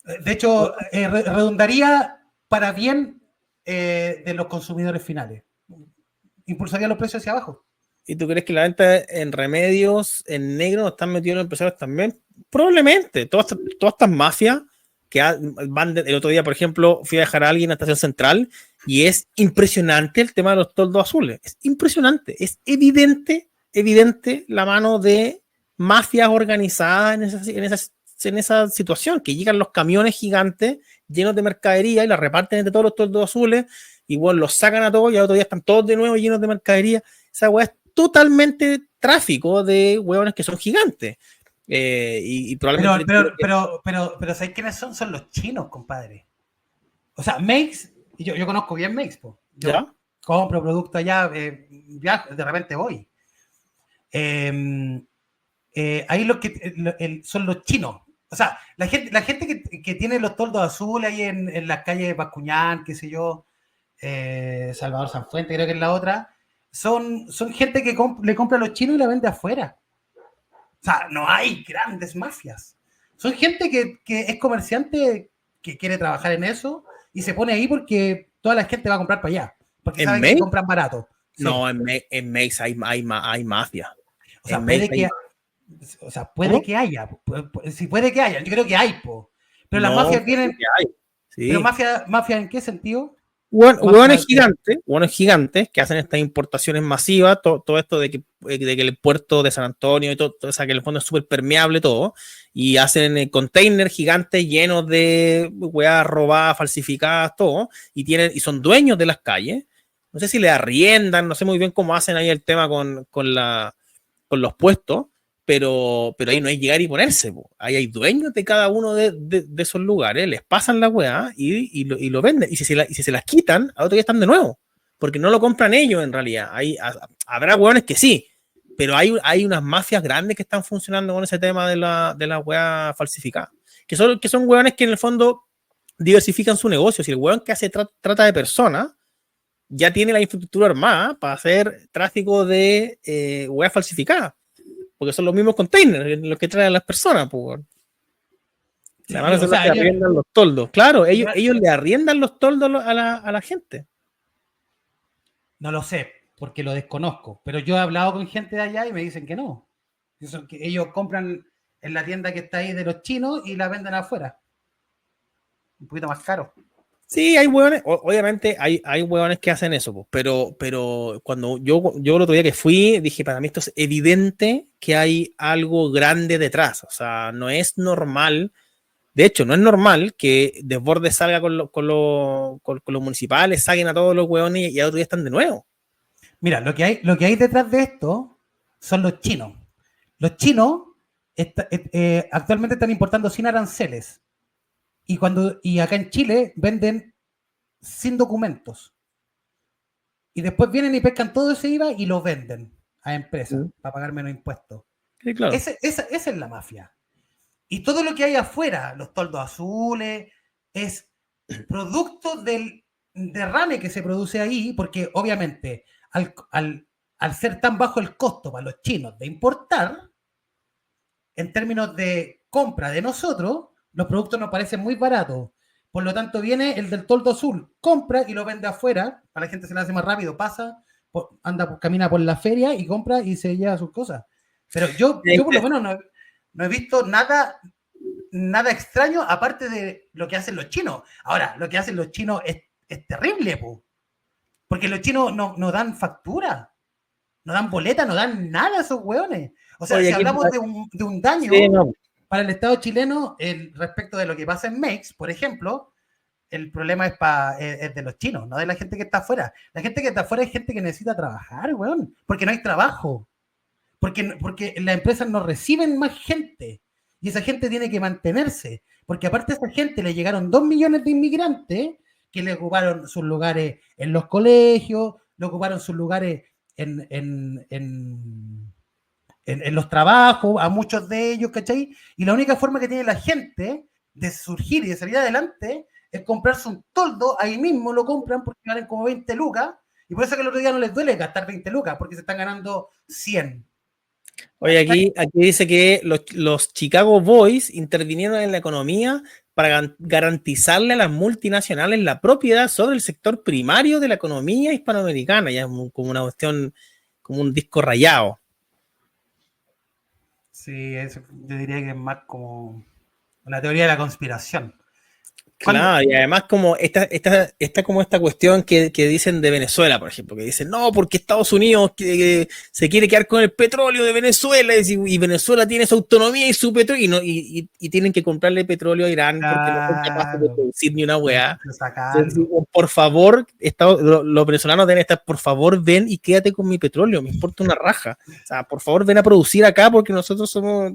De hecho, redundaría para bien de los consumidores finales. Impulsaría los precios hacia abajo. ¿Y tú crees que la venta en remedios en negro no están metidos los empresarios también? Probablemente. Todas estas mafias que van el otro día, por ejemplo, fui a dejar a alguien en la estación central y es impresionante el tema de los toldos azules. Es impresionante. Es evidente la mano de mafias organizadas en esas en esa situación, que llegan los camiones gigantes llenos de mercadería y la reparten entre todos los toldos azules, y bueno, los sacan a todos y al otro día están todos de nuevo llenos de mercadería. Esa weá es totalmente tráfico de hueones que son gigantes. Y probablemente... Pero ¿sabes quiénes son? Son los chinos, compadre. O sea, Makes, yo conozco bien Makes, po. Yo ¿Ya? compro productos allá, ya de repente voy. Ahí son los chinos. O sea, la gente que tiene los toldos azules ahí en las calles de Bascuñán, qué sé yo, Salvador Sanfuente, creo que es la otra, son gente que le compra a los chinos y la vende afuera. O sea, no hay grandes mafias. Son gente que es comerciante, que quiere trabajar en eso y se pone ahí porque toda la gente va a comprar para allá. Porque saben que compran barato. Sí. No, en Mace hay mafia. O sea, puede que haya. Sí, puede que haya. Yo creo que hay, po. Pero las mafias vienen. Sí. ¿Pero mafia en qué sentido? Hueones gigantes que hacen estas importaciones masivas, todo esto de que el puerto de San Antonio y todo, o sea, que en el fondo es súper permeable todo, y hacen containers gigantes llenos de hueás robadas, falsificadas, todo, y son dueños de las calles. No sé si le arriendan, no sé muy bien cómo hacen ahí el tema con los puestos, pero ahí no hay llegar y ponerse, po. Ahí hay dueños de cada uno de esos lugares, les pasan la weá y lo venden. Y si se las quitan, a otro día están de nuevo, porque no lo compran ellos en realidad. Habrá weones que sí, pero hay unas mafias grandes que están funcionando con ese tema de la weá falsificada, que son weones que en el fondo diversifican su negocio. Si el weón que hace trata de personas ya tiene la infraestructura armada para hacer tráfico de weá falsificada, porque son los mismos containers los que traen a las personas, pues. Sí, además son los que arriendan los toldos. Claro, ellos le arriendan los toldos a la gente. No lo sé, porque lo desconozco, pero yo he hablado con gente de allá y me dicen que no. Que ellos compran en la tienda que está ahí de los chinos y la venden afuera. Un poquito más caro. Sí, hay hueones, obviamente hay hueones que hacen eso, pero cuando yo el otro día que fui, dije, para mí esto es evidente que hay algo grande detrás. O sea, no es normal. De hecho, no es normal que Desbordes salga con los municipales, saquen a todos los hueones y a otro día están de nuevo. Mira, lo que hay detrás de esto son los chinos. Los chinos actualmente están importando sin aranceles. Y acá en Chile venden sin documentos. Y después vienen y pescan todo ese IVA y lo venden a empresas para pagar menos impuestos. Sí, claro. Esa es la mafia. Y todo lo que hay afuera, los toldos azules, es producto del derrame que se produce ahí, porque obviamente al ser tan bajo el costo para los chinos de importar, en términos de compra de nosotros, los productos nos parecen muy baratos. Por lo tanto, viene el del toldo azul, compra y lo vende afuera, para la gente se le hace más rápido, pasa, camina por la feria y compra y se lleva sus cosas. Pero yo por lo menos no he visto nada extraño aparte de lo que hacen los chinos. Ahora, lo que hacen los chinos es terrible, po. Porque los chinos no dan factura, no dan boleta, no dan nada a esos hueones. O sea, si hablamos de un daño para el Estado chileno respecto de lo que pasa en Mex, por ejemplo, el problema es de los chinos, no de la gente que está afuera. La gente que está afuera es gente que necesita trabajar, weón, porque no hay trabajo. Porque las empresas no reciben más gente y esa gente tiene que mantenerse. Porque aparte a esa gente le llegaron 2 millones de inmigrantes que le ocuparon sus lugares en los colegios, le ocuparon sus lugares en los trabajos, a muchos de ellos, ¿cachai? Y la única forma que tiene la gente de surgir y de salir adelante es comprarse un toldo, ahí mismo lo compran porque valen como 20 lucas, y por eso que el otro día no les duele gastar 20 lucas, porque se están ganando 100. Oye, aquí dice que los Chicago Boys intervinieron en la economía para garantizarle a las multinacionales la propiedad sobre el sector primario de la economía hispanoamericana. Ya es como una cuestión, como un disco rayado. Sí, yo diría que es más como una teoría de la conspiración. Claro, y además como esta cuestión que dicen de Venezuela, por ejemplo, que dicen, no, porque Estados Unidos que se quiere quedar con el petróleo de Venezuela y Venezuela tiene su autonomía y su petróleo y tienen que comprarle petróleo a Irán porque no son capaces de producir ni una weá. Entonces, por favor, los venezolanos deben estar, por favor, ven y quédate con mi petróleo, me importa una raja. O sea, por favor, ven a producir acá porque nosotros somos...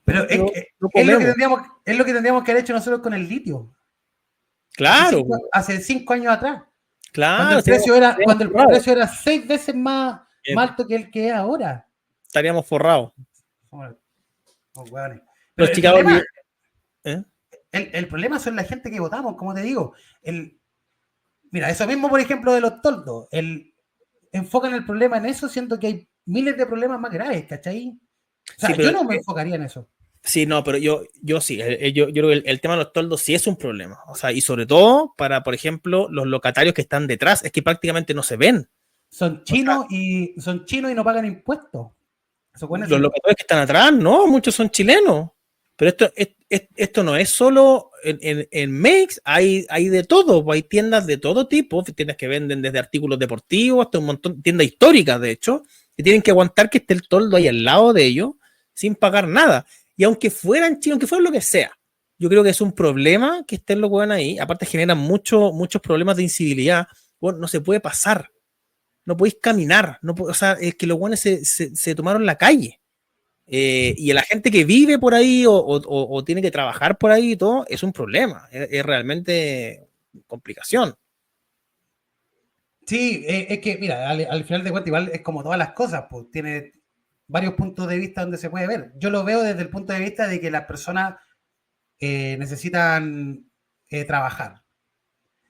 Pero es lo que tendríamos que haber hecho nosotros con el litio. Claro. Hace 5 años atrás. Claro. Cuando el precio era 6 veces más alto que el que es ahora. Estaríamos forrados. Pero el problema son la gente que votamos, como te digo. Mira, eso mismo, por ejemplo, de los toldos. Enfocan el problema en eso, siendo que hay miles de problemas más graves, ¿cachai? O sea, yo no me enfocaría en eso. Sí, no, pero yo sí, yo creo que el tema de los toldos sí es un problema. O sea, y sobre todo para, por ejemplo, los locatarios que están detrás, es que prácticamente no se ven. Son chinos y no pagan impuestos. Los locatarios que están atrás, no, muchos son chilenos. Pero esto no es solo en Mex, hay de todo, hay tiendas de todo tipo, tiendas que venden desde artículos deportivos hasta un montón, tiendas históricas, de hecho, que tienen que aguantar que esté el toldo ahí al lado de ellos sin pagar nada. Y aunque fueran chinos, aunque fueran lo que sea, yo creo que es un problema que estén los hueones ahí. Aparte generan muchos problemas de incivilidad. Bueno, no se puede pasar. No podéis caminar. O sea, es que los hueones se tomaron la calle. Y a la gente que vive por ahí o tiene que trabajar por ahí y todo, es un problema. Es realmente complicación. Sí, es que, mira, al final de cuentas, igual es como todas las cosas, pues tiene varios puntos de vista donde se puede ver. Yo lo veo desde el punto de vista de que las personas necesitan trabajar.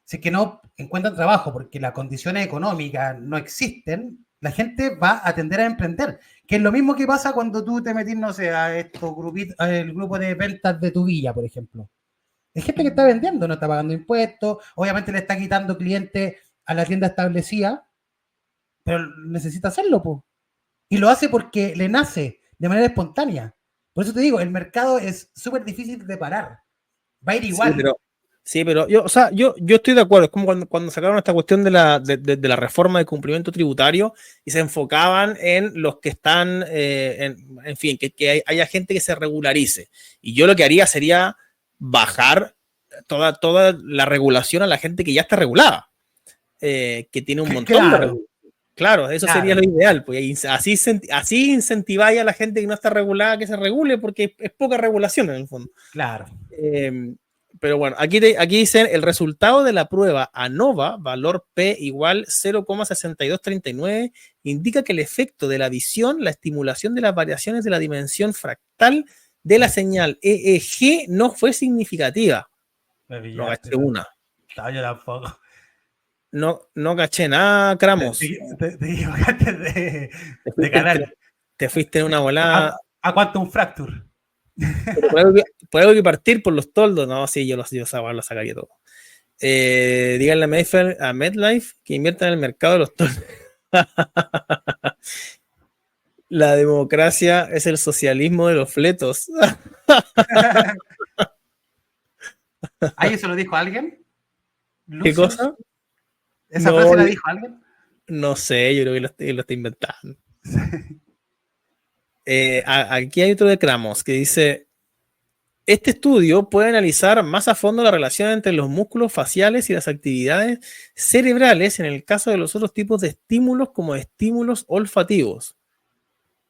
Si es que no encuentran trabajo porque las condiciones económicas no existen, la gente va a tender a emprender. Que es lo mismo que pasa cuando tú te metís, no sé, a estos grupitos, el grupo de ventas de tu villa, por ejemplo. Hay gente que está vendiendo, no está pagando impuestos, obviamente le está quitando clientes a la tienda establecida, pero necesita hacerlo, pues. Y lo hace porque le nace de manera espontánea. Por eso te digo, el mercado es súper difícil de parar. Va a ir igual. Sí, pero yo estoy de acuerdo. Es como cuando sacaron esta cuestión de la reforma de cumplimiento tributario y se enfocaban en los que están, en fin, que haya gente que se regularice. Y yo lo que haría sería bajar toda la regulación a la gente que ya está regulada, que tiene un montón de regulación. Claro, eso sería lo ideal, pues así incentiváis a la gente que no está regulada que se regule, porque es poca regulación en el fondo. Claro. Pero bueno, aquí dicen el resultado de la prueba ANOVA, valor P igual 0,6239, indica que el efecto de la visión, la estimulación de las variaciones de la dimensión fractal de la señal EEG no fue significativa. No caché una. Yo tampoco. No caché nada, Cramos. Te equivocaste de canal. Te fuiste en una volada. ¿A Quantum Fracture? Por algo que partir por los toldos. No, sí, yo lo sacaría todo. Díganle a MetLife que inviertan en el mercado de los toldos. La democracia es el socialismo de los fletos. ¿Ahí eso lo dijo alguien? ¿Qué cosa? ¿Esa frase la dijo alguien? No sé, yo creo que lo está inventando. Aquí hay otro de Cramos que dice: este estudio puede analizar más a fondo la relación entre los músculos faciales y las actividades cerebrales en el caso de los otros tipos de estímulos como estímulos olfativos.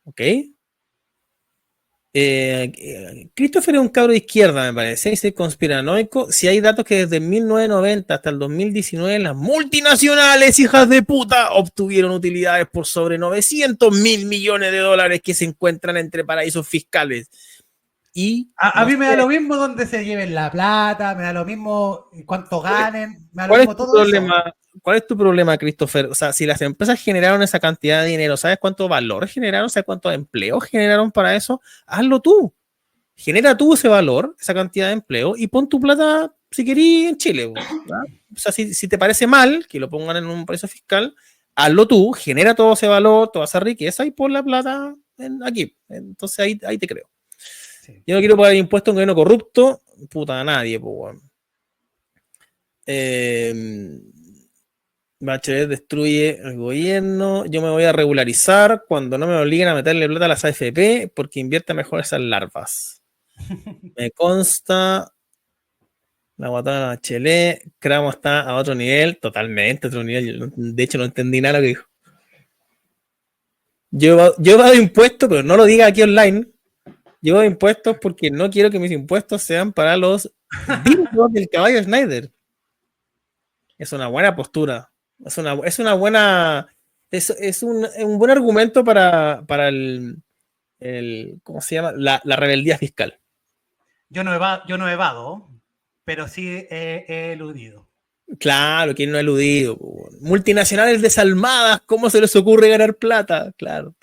¿Ok? Christopher es un cabro de izquierda, me parece, dice conspiranoico. Si hay datos que desde 1990 hasta el 2019 las multinacionales hijas de puta obtuvieron utilidades por sobre 900.000 millones de dólares que se encuentran entre paraísos fiscales. Y a mí me da lo mismo donde se lleven la plata, me da lo mismo cuánto ganen, me da lo mismo todo eso. ¿Cuál es tu problema, Christopher? O sea, si las empresas generaron esa cantidad de dinero, ¿sabes cuánto valor generaron? ¿Sabes cuánto empleo generaron para eso? Hazlo tú. Genera tú ese valor, esa cantidad de empleo y pon tu plata, si querís, en Chile. ¿verdad? O sea, si te parece mal que lo pongan en un paraíso fiscal, hazlo tú, genera todo ese valor, toda esa riqueza y pon la plata aquí. Entonces ahí te creo. Sí. Yo no quiero pagar impuestos a un gobierno corrupto, puta, a nadie, pues, bueno. Bachelet destruye el gobierno. Yo me voy a regularizar cuando no me obliguen a meterle plata a las AFP porque invierte mejor esas larvas. Me consta. La guatona de Bachelet. Cramo está a otro nivel, totalmente otro nivel. De hecho, no entendí nada lo que dijo. Yo he dado impuestos, pero no lo diga aquí online. Yo doy impuestos porque no quiero que mis impuestos sean para los dildos del caballo Schneider. Es una buena postura. Es una buena. Es un buen argumento para el ¿cómo se llama? La rebeldía fiscal. Yo no evado, pero sí he eludido. Claro, ¿quién no ha eludido? Multinacionales desalmadas, ¿cómo se les ocurre ganar plata? Claro.